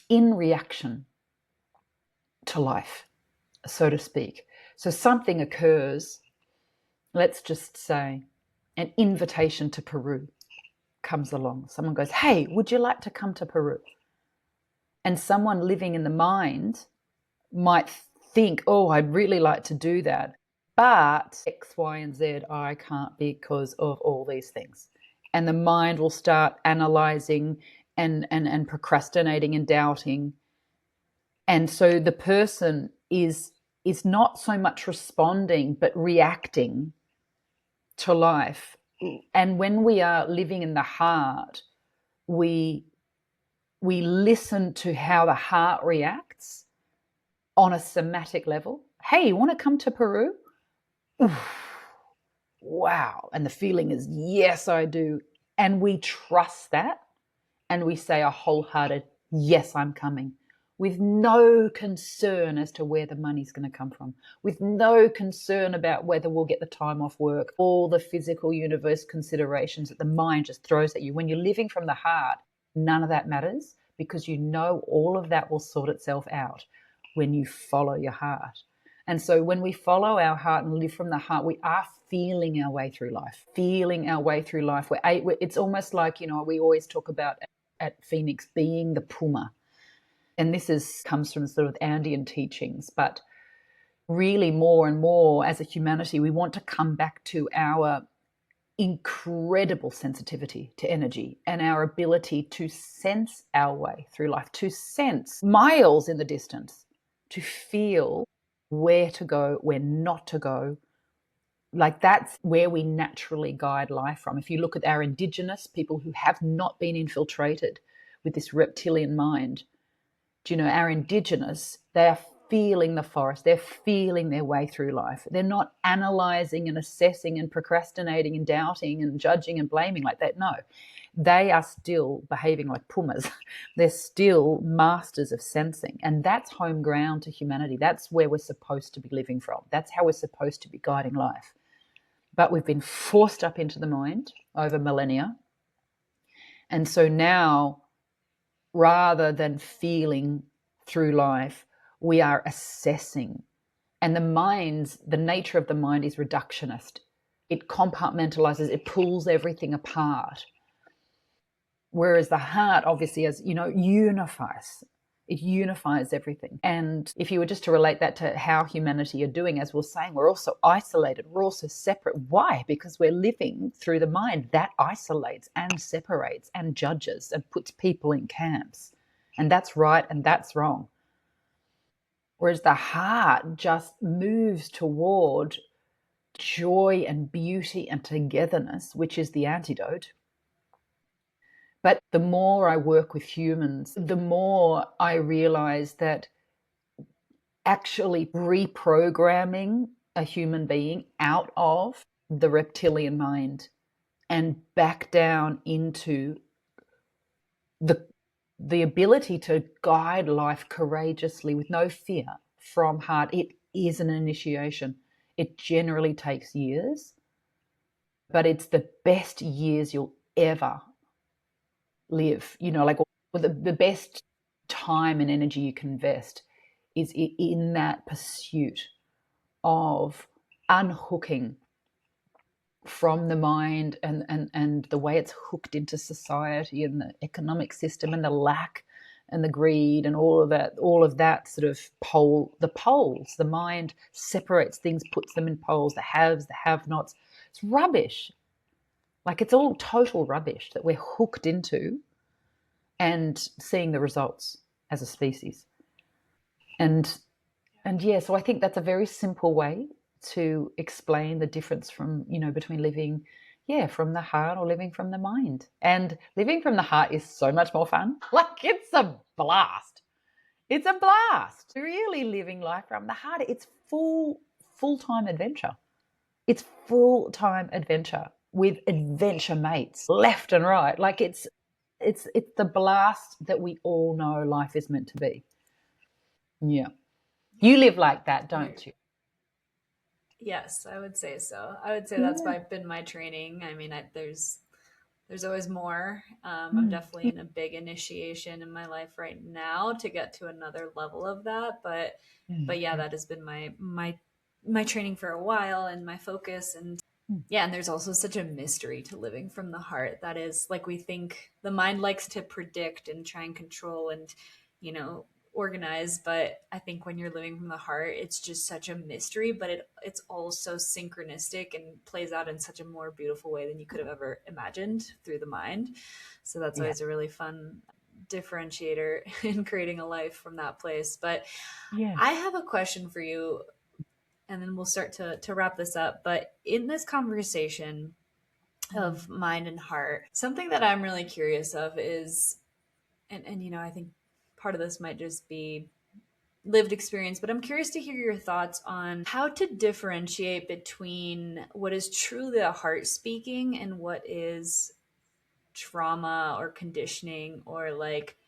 in reaction to life, so to speak. So something occurs, let's just say an invitation to Peru comes along. Someone goes, hey, would you like to come to Peru? And someone living in the mind might think, oh, I'd really like to do that. But X, Y, and Z, I can't because of all these things. And the mind will start analyzing and procrastinating and doubting. And so the person is not so much responding, but reacting to life. And when we are living in the heart, we listen to how the heart reacts on a somatic level. Hey, you want to come to Peru? Oof, wow. And the feeling is, yes, I do. And we trust that. And we say a wholehearted, yes, I'm coming, with no concern as to where the money's going to come from, with no concern about whether we'll get the time off work, all the physical universe considerations that the mind just throws at you. When you're living from the heart, none of that matters because all of that will sort itself out when you follow your heart. And so when we follow our heart and live from the heart, we are feeling our way through life, It's almost like, we always talk about at Phoenix being the puma. And this comes from sort of Andean teachings, but really more and more as a humanity, we want to come back to our incredible sensitivity to energy and our ability to sense our way through life, to sense miles in the distance, to feel where to go, where not to go. Like that's where we naturally guide life from. If you look at our indigenous people who have not been infiltrated with this reptilian mind, our indigenous, they are feeling the forest. They're feeling their way through life. They're not analyzing and assessing and procrastinating and doubting and judging and blaming like that. No, they are still behaving like pumas. They're still masters of sensing. And that's home ground to humanity. That's where we're supposed to be living from. That's how we're supposed to be guiding life. But we've been forced up into the mind over millennia. And so now, rather than feeling through life, we are assessing. And the nature of the mind is reductionist. It compartmentalizes, it pulls everything apart. Whereas the heart, obviously, unifies. It unifies everything. And if you were just to relate that to how humanity are doing, as we're saying, we're also isolated. We're also separate. Why? Because we're living through the mind that isolates and separates and judges and puts people in camps. And that's right and that's wrong. Whereas the heart just moves toward joy and beauty and togetherness, which is the antidote. But the more I work with humans, the more I realize that actually reprogramming a human being out of the reptilian mind and back down into the the ability to guide life courageously with no fear from heart. It is an initiation. It generally takes years, but it's the best years you'll ever live. Like the best time and energy you can invest is in that pursuit of unhooking from the mind and the way it's hooked into society and the economic system and the lack and the greed and all of that sort of the poles. The mind separates things, puts them in poles, the haves, the have-nots. It's rubbish. Like, it's all total rubbish that we're hooked into, and seeing the results as a species. And yeah, so I think that's a very simple way to explain the difference between living, yeah, from the heart or living from the mind. And living from the heart is so much more fun. Like, it's a blast. It's a blast. Really living life from the heart. It's full-time adventure. It's full-time adventure with adventure mates left and right. Like, it's the blast that we all know life is meant to be. Yeah. You live like that, don't you? Yes, I would say so. I would say that's Yeah. been my training. I mean, there's always more. I'm Mm. definitely in a big initiation in my life right now to get to another level of that. But yeah, Yeah. that has been my training for a while and my focus. And Mm. yeah, and there's also such a mystery to living from the heart. That is, like, we think the mind likes to predict and try and control and, you know, organize, but I think when you're living from the heart, it's just such a mystery, but it's also synchronistic and plays out in such a more beautiful way than you could have ever imagined through the mind. So that's Yeah. always a really fun differentiator in creating a life from that place. But Yeah. I have a question for you, and then we'll start to wrap this up. But in this conversation Mm. of mind and heart, something that I'm really curious of is, and I think part of this might just be lived experience, but I'm curious to hear your thoughts on how to differentiate between what is truly the heart speaking and what is trauma or conditioning or like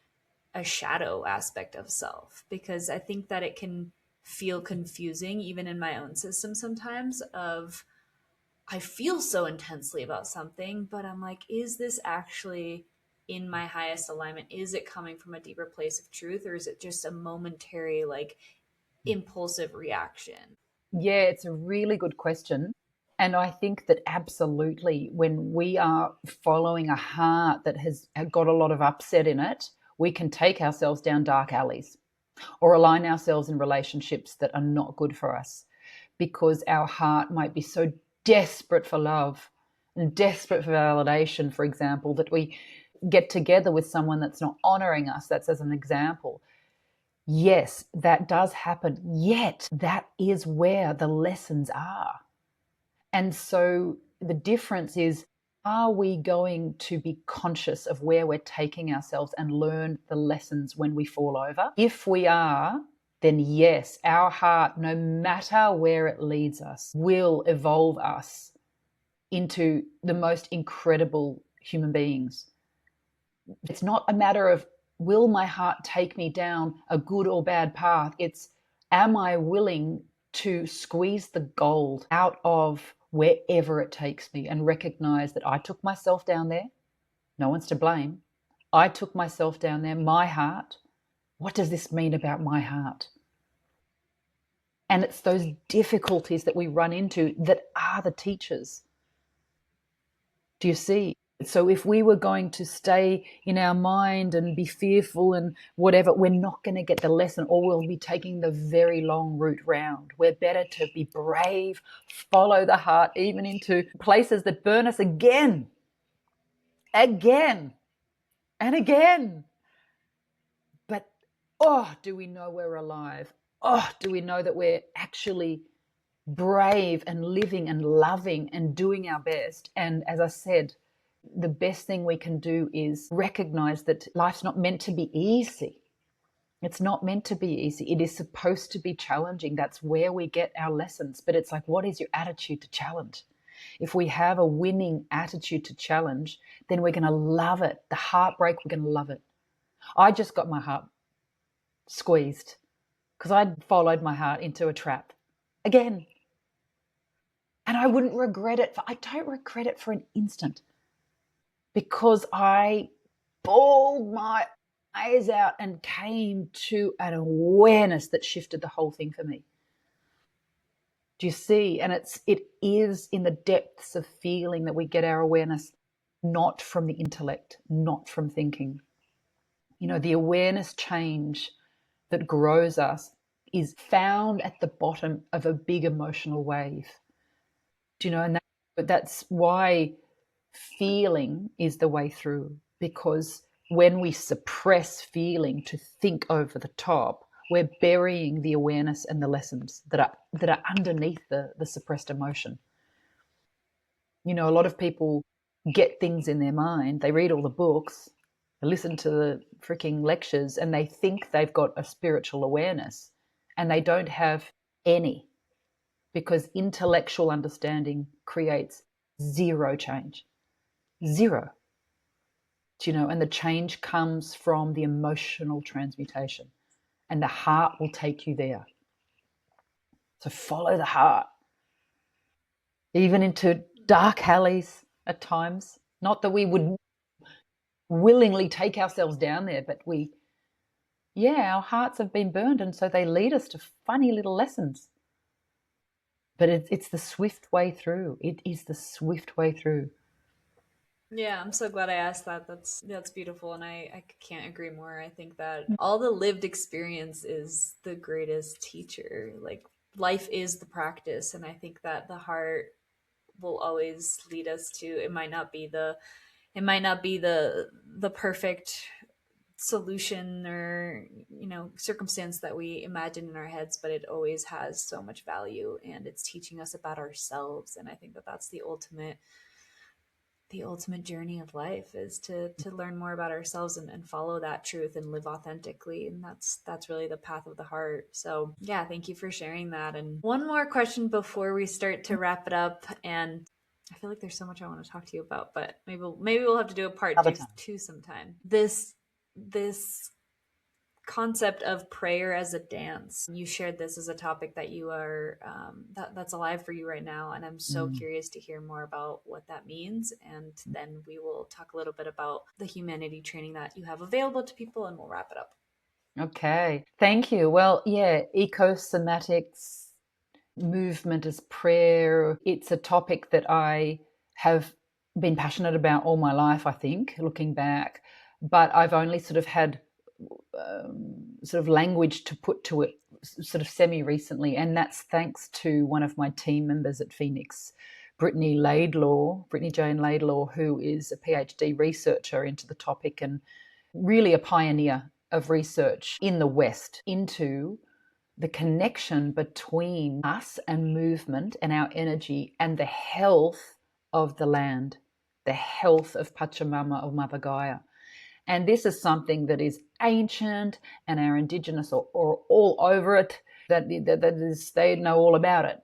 a shadow aspect of self. Because I think that it can feel confusing, even in my own system sometimes, of I feel so intensely about something, but I'm like, is this actually in my highest alignment? Is it coming from a deeper place of truth, or is it just a momentary, like, impulsive reaction? Yeah, it's a really good question. And I think that absolutely, when we are following a heart that has got a lot of upset in it, we can take ourselves down dark alleys or align ourselves in relationships that are not good for us, because our heart might be so desperate for love and desperate for validation, for example, that we get together with someone that's not honoring us. That's as an example. Yes, that does happen. Yet that is where the lessons are. And so the difference is, are we going to be conscious of where we're taking ourselves and learn the lessons when we fall over? If we are, then yes, our heart, no matter where it leads us, will evolve us into the most incredible human beings. It's not a matter of, will my heart take me down a good or bad path? It's, am I willing to squeeze the gold out of wherever it takes me and recognize that I took myself down there? No one's to blame. I took myself down there, my heart. What does this mean about my heart? And it's those difficulties that we run into that are the teachers. Do you see? So if we were going to stay in our mind and be fearful and whatever, we're not going to get the lesson, or we'll be taking the very long route round. We're better to be brave, follow the heart, even into places that burn us again, again, and again. But, oh, do we know we're alive? Oh, do we know that we're actually brave and living and loving and doing our best? And as I said, the best thing we can do is recognize that life's not meant to be easy. It's not meant to be easy. It is supposed to be challenging. That's where we get our lessons. But it's like, what is your attitude to challenge? if we have a winning attitude to challenge, then we're going to love it. The heartbreak, we're going to love it. I just got my heart squeezed because I'd followed my heart into a trap again. And I wouldn't regret it. I don't regret it for an instant, because I bawled my eyes out and came to an awareness that shifted the whole thing for me. Do you see? And it is in the depths of feeling that we get our awareness, not from the intellect, not from thinking. The awareness change that grows us is found at the bottom of a big emotional wave. Do you know? And that's why feeling is the way through, because when we suppress feeling to think over the top, we're burying the awareness and the lessons that are underneath the suppressed emotion. A lot of people get things in their mind, they read all the books, they listen to the freaking lectures, and they think they've got a spiritual awareness, and they don't have any, because intellectual understanding creates zero change. Zero. And the change comes from the emotional transmutation, and the heart will take you there. So follow the heart, even into dark alleys at times. Not that we would willingly take ourselves down there, but our hearts have been burned, and so they lead us to funny little lessons. But it's the swift way through. It is the swift way through. Yeah, I'm so glad I asked that. That's beautiful, and I can't agree more. I think that all the lived experience is the greatest teacher. Like, life is the practice, and I think that the heart will always lead us to, it might not be the perfect solution or circumstance that we imagine in our heads, but it always has so much value, and it's teaching us about ourselves. And I think that that's the ultimate journey of life, is to learn more about ourselves and follow that truth and live authentically. And that's really the path of the heart. So yeah, thank you for sharing that. And one more question before we start to wrap it up. And I feel like there's so much I want to talk to you about, but maybe we'll have to do a part two sometime. This concept of prayer as a dance. You shared this as a topic that you are that's alive for you right now, and I'm so curious to hear more about what that means. And then we will talk a little bit about the humanity training that you have available to people, and we'll wrap it up. Okay, thank you. Well, yeah, ecosomatics, movement as prayer, it's a topic that I have been passionate about all my life, I think, looking back, but I've only sort of had sort of language to put to it sort of semi recently, and that's thanks to one of my team members at Phoenix, Brittany Jane Laidlaw, who is a PhD researcher into the topic and really a pioneer of research in the West into the connection between us and movement and our energy and the health of the land, the health of Pachamama, of Mother Gaia. And this is something that is ancient, and our indigenous are all over it, they know all about it.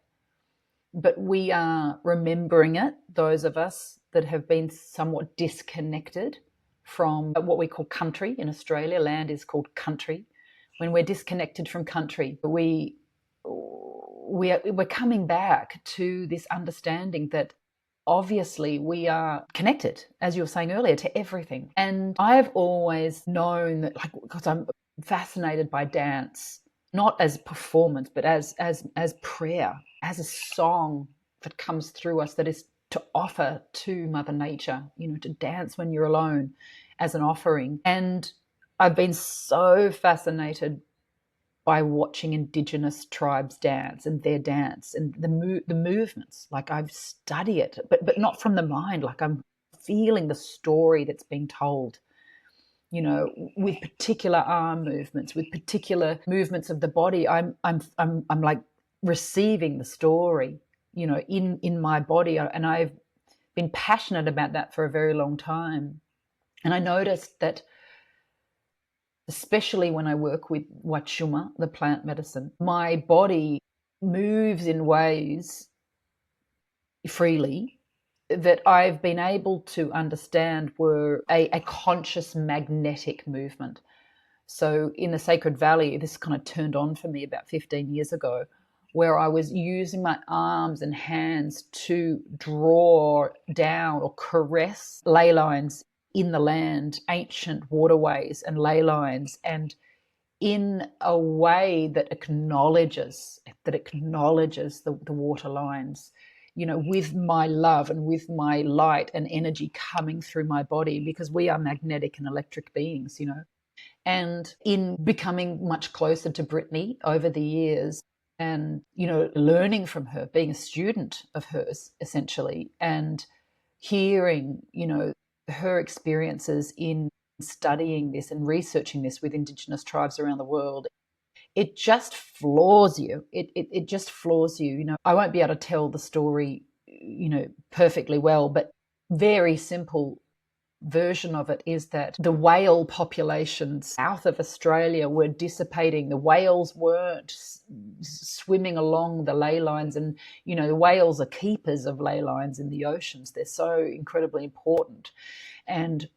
But we are remembering it, those of us that have been somewhat disconnected from what we call country. In Australia, land is called country. When we're disconnected from country, we're coming back to this understanding that obviously we are connected, as you were saying earlier, to everything. And I've always known that, like, because I'm fascinated by dance, not as performance, but as prayer, as a song that comes through us, that is to offer to Mother Nature, to dance when you're alone as an offering. And I've been so fascinated by watching indigenous tribes dance and their dance and the movements. Like, I've studied it, but not from the mind. Like, I'm feeling the story that's being told, with particular arm movements, with particular movements of the body. I'm like receiving the story, in my body. And I've been passionate about that for a very long time. And I noticed that, especially when I work with Wachuma, the plant medicine, my body moves in ways freely that I've been able to understand were a conscious magnetic movement. So in the Sacred Valley, this kind of turned on for me about 15 years ago, where I was using my arms and hands to draw down or caress ley lines in the land, ancient waterways and ley lines, and in a way that acknowledges the water lines, with my love and with my light and energy coming through my body, because we are magnetic and electric beings. And in becoming much closer to Brittany over the years, and learning from her, being a student of hers essentially, and hearing her experiences in studying this and researching this with indigenous tribes around the world, it just floors you. It just floors you. I won't be able to tell the story perfectly well, but very simple version of it is that the whale populations south of Australia were dissipating. The whales weren't swimming along the ley lines, and the whales are keepers of ley lines in the oceans. They're so incredibly important. And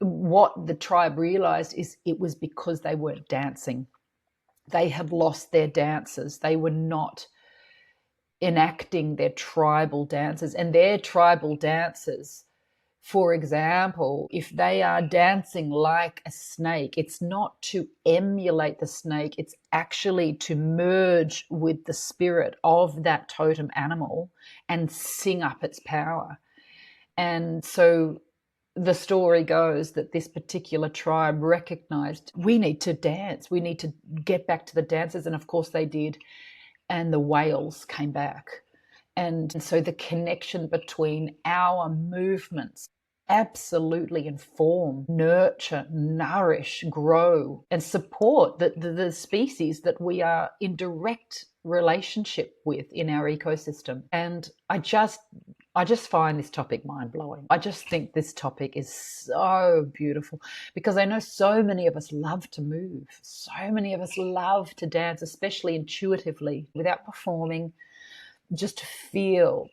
what the tribe realized is it was because they weren't dancing. They had lost their dances. They were not enacting their tribal dances, and their tribal dances, for example, if they are dancing like a snake, it's not to emulate the snake, it's actually to merge with the spirit of that totem animal and sing up its power. And so the story goes that this particular tribe recognized, we need to dance, we need to get back to the dances. And of course they did. And the whales came back. And so the connection between our movements absolutely inform, nurture, nourish, grow, and support the species that we are in direct relationship with in our ecosystem. And I just find this topic mind-blowing. I just think this topic is so beautiful, because I know so many of us love to move. So many of us love to dance, especially intuitively, without performing, just to feel.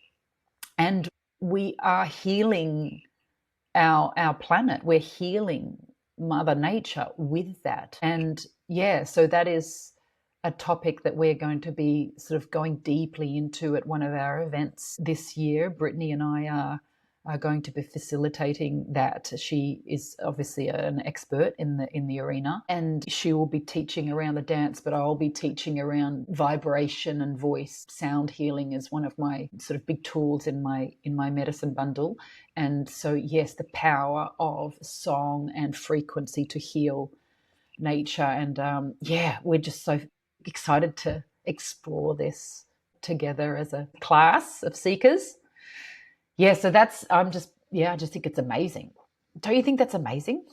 And we are healing our planet. We're healing Mother Nature with that. And yeah, so that is a topic that we're going to be sort of going deeply into at one of our events this year. Brittany and I are going to be facilitating that. She is obviously an expert in the arena, and she will be teaching around the dance, but I'll be teaching around vibration and voice. Sound healing is one of my sort of big tools in my medicine bundle. And so yes, the power of song and frequency to heal nature. And yeah, we're just so excited to explore this together as a class of seekers. Yeah, so I just think it's amazing. Don't you think that's amazing?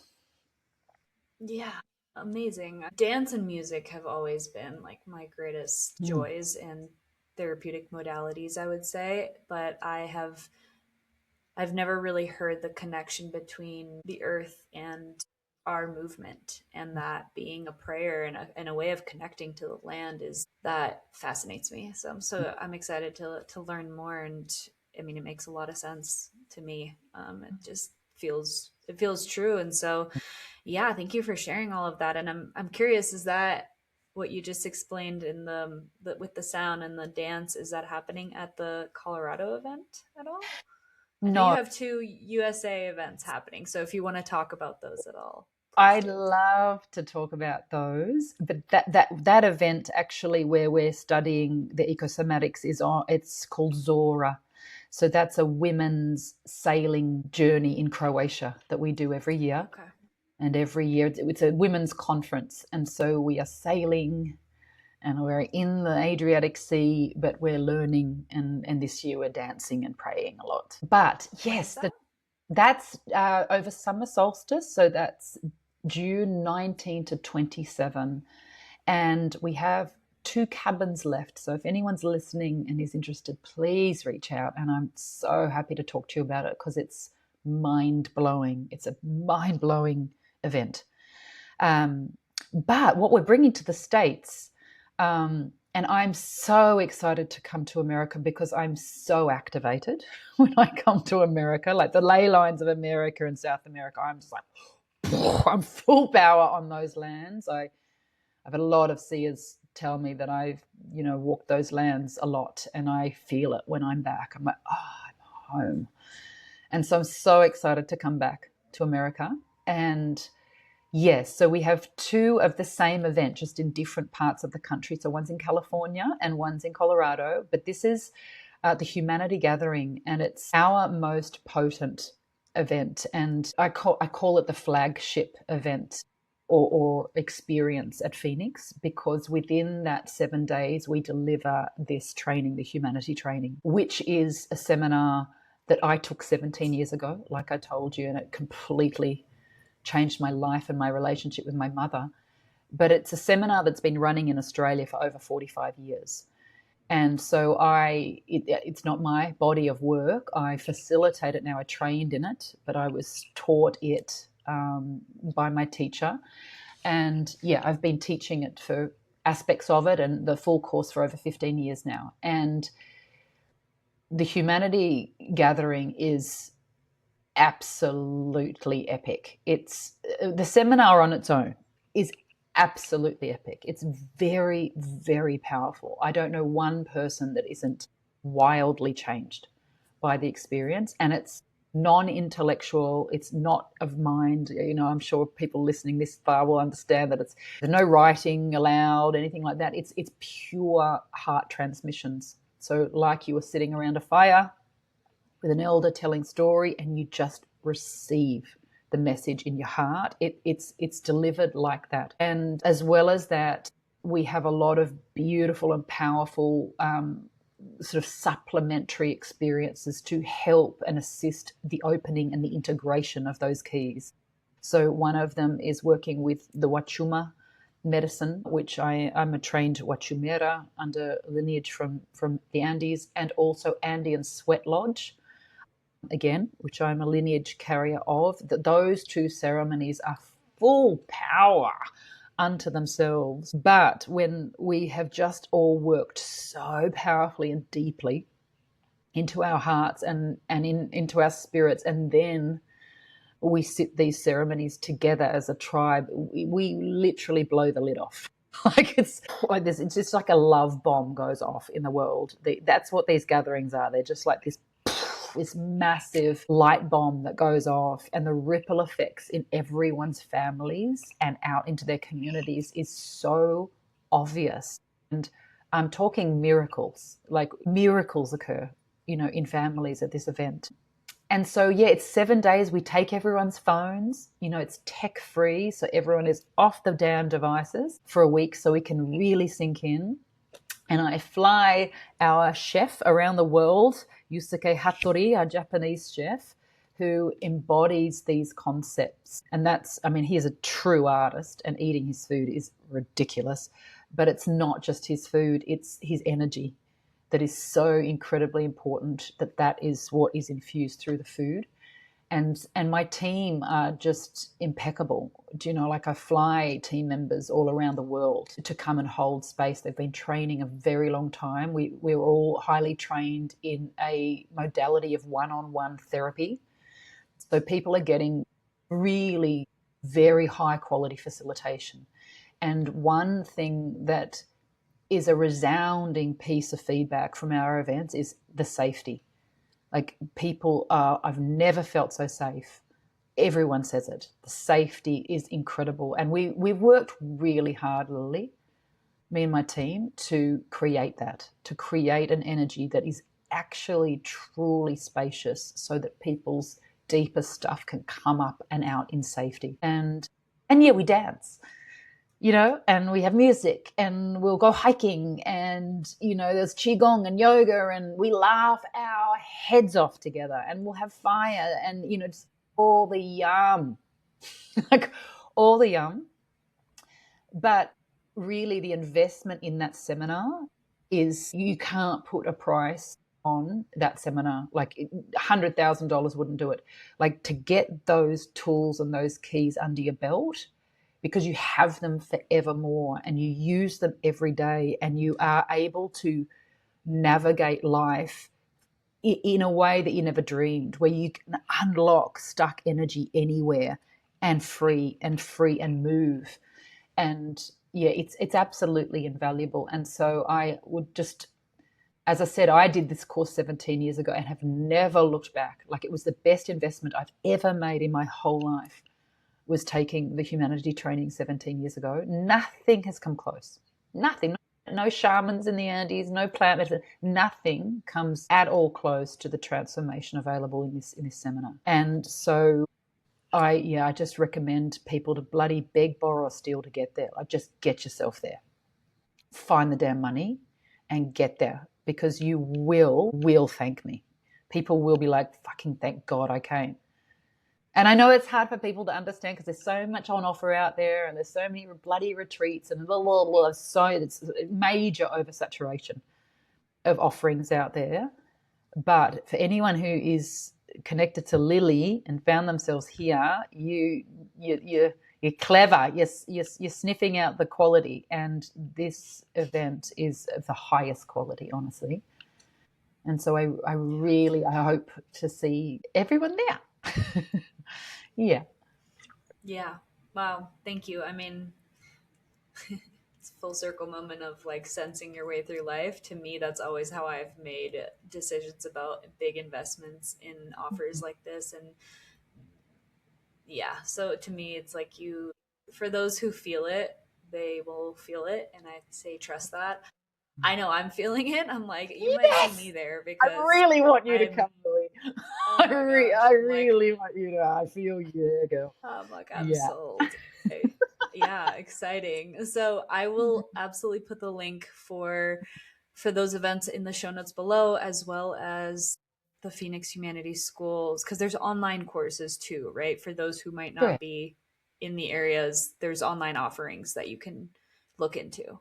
Yeah, amazing. Dance and music have always been like my greatest Mm. joys and therapeutic modalities, I would say. But I've never really heard the connection between the earth and our movement, and that being a prayer and a way of connecting to the land is that fascinates me. So I'm excited to learn more. And I mean, it makes a lot of sense to me. It just feels true. And so yeah, thank you for sharing all of that. And I'm curious, is that what you just explained in the with the sound and the dance, is that happening at the Colorado event at all? I know you No, have two USA events happening, so if you want to talk about those at all, please I'd do. love to talk about those, but that event actually where we're studying the ecosomatics it's called Zora. So that's a women's sailing journey in Croatia that we do every year. Okay. And every year it's a women's conference, and so we are sailing and we're in the Adriatic Sea, but we're learning, and this year we're dancing and praying a lot. But When is yes, that? that's over summer solstice, so that's June 19 to 27, and we have two cabins left. So if anyone's listening and is interested, please reach out, and I'm so happy to talk to you about it because it's mind blowing. It's a mind blowing event. But what we're bringing to the States, And I'm so excited to come to America because I'm so activated when I come to America. Like the ley lines of America and South America, I'm just like, I'm full power on those lands. I've had a lot of seers tell me that I've, walked those lands a lot, and I feel it when I'm back. I'm like, I'm home. And so I'm so excited to come back to America. And yes, so we have two of the same event, just in different parts of the country. So one's in California and one's in Colorado. But this is the Humanity Gathering, and it's our most potent event. And I call it the flagship event or experience at Phoenix, because within that 7 days, we deliver this training, the Humanity Training, which is a seminar that I took 17 years ago, like I told you, and it completely changed my life and my relationship with my mother. But it's a seminar that's been running in Australia for over 45 years. And so it's not my body of work. I facilitate it now. I trained in it, but I was taught it by my teacher. And yeah, I've been teaching it for aspects of it and the full course for over 15 years now. And the Humanity Gathering is absolutely epic. It's the seminar on its own is absolutely epic. It's very, very powerful. I don't know one person that isn't wildly changed by the experience, and it's non-intellectual. It's not of mind. I'm sure people listening this far will understand that there's no writing allowed, anything like that. It's pure heart transmissions. So like you were sitting around a fire with an elder telling story, and you just receive the message in your heart. It's delivered like that. And as well as that, we have a lot of beautiful and powerful sort of supplementary experiences to help and assist the opening and the integration of those keys. So one of them is working with the Wachuma medicine, which I'm a trained Wachumera under lineage from the Andes, and also Andean Sweat Lodge, again, which I'm a lineage carrier of. Those two ceremonies are full power unto themselves. But when we have just all worked so powerfully and deeply into our hearts and into our spirits, and then we sit these ceremonies together as a tribe, we literally blow the lid off. Like it's just like a love bomb goes off in the world. That's what these gatherings are. They're just like this massive light bomb that goes off, and the ripple effects in everyone's families and out into their communities is so obvious. And I'm talking miracles, like miracles occur, in families at this event. And so, yeah, it's 7 days. We take everyone's phones, it's tech free. So everyone is off the damn devices for a week so we can really sink in. And I fly our chef around the world, Yusuke Hattori, our Japanese chef, who embodies these concepts. And he's a true artist, and eating his food is ridiculous. But it's not just his food, it's his energy that is so incredibly important, that is what is infused through the food. And my team are just impeccable. Like I fly team members all around the world to come and hold space. They've been training a very long time. We're all highly trained in a modality of one-on-one therapy. So people are getting really very high quality facilitation. And one thing that is a resounding piece of feedback from our events is the safety. Like I've never felt so safe. Everyone says it. The safety is incredible. And we've worked really hard, Lilly, me and my team, to create an energy that is actually truly spacious, so that people's deeper stuff can come up and out in safety. And yeah, we dance. And we have music, and we'll go hiking, and, there's Qigong and yoga, and we laugh our heads off together, and we'll have fire, and, just all the yum, like all the yum. But really the investment in that seminar is, you can't put a price on that seminar. Like $100,000 wouldn't do it. Like to get those tools and those keys under your belt because you have them forevermore and you use them every day, and you are able to navigate life in a way that you never dreamed, where you can unlock stuck energy anywhere and free and move. And yeah, it's absolutely invaluable. And so I would just, as I said, I did this course 17 years ago and have never looked back. Like, it was the best investment I've ever made in my whole life, was taking the humanity training 17 years ago. Nothing has come close. Nothing. No shamans in the Andes, no plant medicine. Nothing comes at all close to the transformation available in this seminar. And so I just recommend people to bloody beg, borrow, or steal to get there. Like, just get yourself there. Find the damn money and get there, because you will thank me. People will be like, fucking thank God I came. And I know it's hard for people to understand, because there's so much on offer out there, and there's so many bloody retreats, and blah, blah, blah. So it's major oversaturation of offerings out there. But for anyone who is connected to Lilly and found themselves here, you're clever. You're sniffing out the quality, and this event is of the highest quality, honestly. And so I hope to see everyone there. Yeah. Yeah. Wow. Thank you. I mean, it's a full circle moment of like sensing your way through life. To me, that's always how I've made decisions about big investments in offers like this. And yeah, so to me, it's like for those who feel it, they will feel it. And I say, trust that. I know I'm feeling it. I'm like, you might see me there I because really want you to I'm, come, Lily. oh I, my gosh, I I'm like, really want you to. I feel you there, girl. I'm like, I'm Yeah. sold. Okay. Yeah, exciting. So I will absolutely put the link for those events in the show notes below, as well as the Phoenix Humanities Schools, because there's online courses too, right? For those who might not Correct. be in the areas, there's online offerings that you can look into.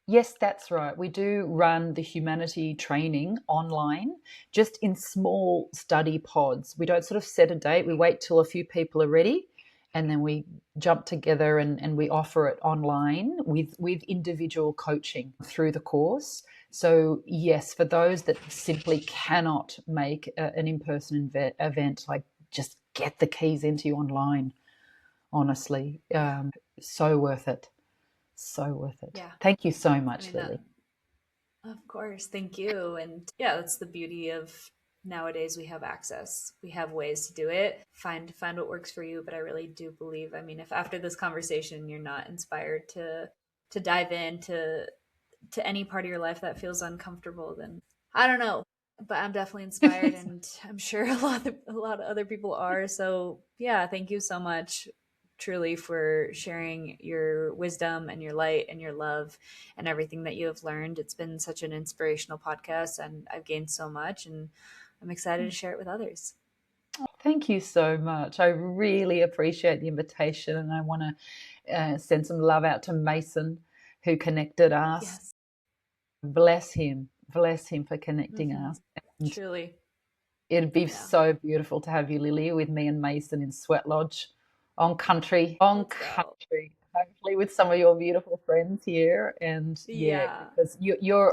Yes, that's right. We do run the humanity training online, just in small study pods. We don't sort of set a date. We wait till a few people are ready, and then we jump together and we offer it online with individual coaching through the course. So yes, for those that simply cannot make an in-person event, like, just get the keys into you online. Honestly, so worth it. So worth it. Yeah. Thank you so I much, mean, that, Lily. of course. Thank you. And yeah, that's the beauty of nowadays. We have access. We have ways to do it. Find what works for you. But I really do believe, I mean, if after this conversation you're not inspired to dive into to any part of your life that feels uncomfortable, then I don't know. But I'm definitely inspired, and I'm sure a lot of other people are. So yeah, thank you so much, truly, for sharing your wisdom and your light and your love and everything that you have learned. It's been such an inspirational podcast, and I've gained so much, and I'm excited to share it with others. Thank you so much. I really appreciate the invitation, and I want to send some love out to Mason, who connected us. Yes. Bless him for connecting Mm-hmm. us. And Truly. it'd be Yeah. so beautiful to have you, Lily, with me and Mason in Sweat Lodge on country, Let's go. hopefully with some of your beautiful friends here. And yeah, Yeah. because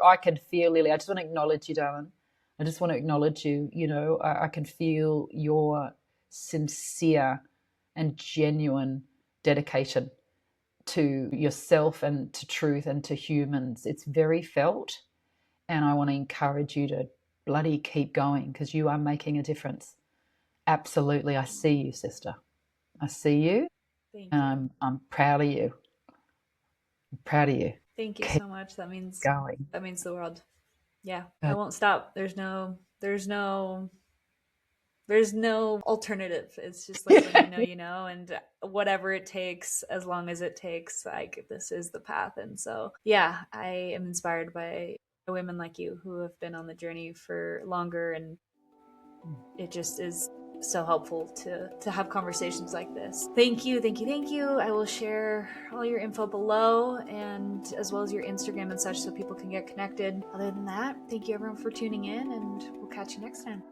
I can feel, Lily, I just want to acknowledge you, darling. I just want to acknowledge you. You know, I can feel your sincere and genuine dedication to yourself and to truth and to humans. It's very felt. And I want to encourage you to bloody keep going, because you are making a difference. Absolutely. I see you, sister. I see you, Thank and you. I'm proud of you. I'm proud of you. Thank you Keep so much. going. That means the world. Yeah, I Good. won't stop. There's no alternative. It's just like when you know, and whatever it takes, as long as it takes, like this is the path. And so, yeah, I am inspired by women like you who have been on the journey for longer, and it just is so helpful to have conversations like this. Thank you, thank you, thank you. I will share all your info below, and as well as your Instagram and such, so people can get connected. Other than that, thank you everyone for tuning in, and we'll catch you next time.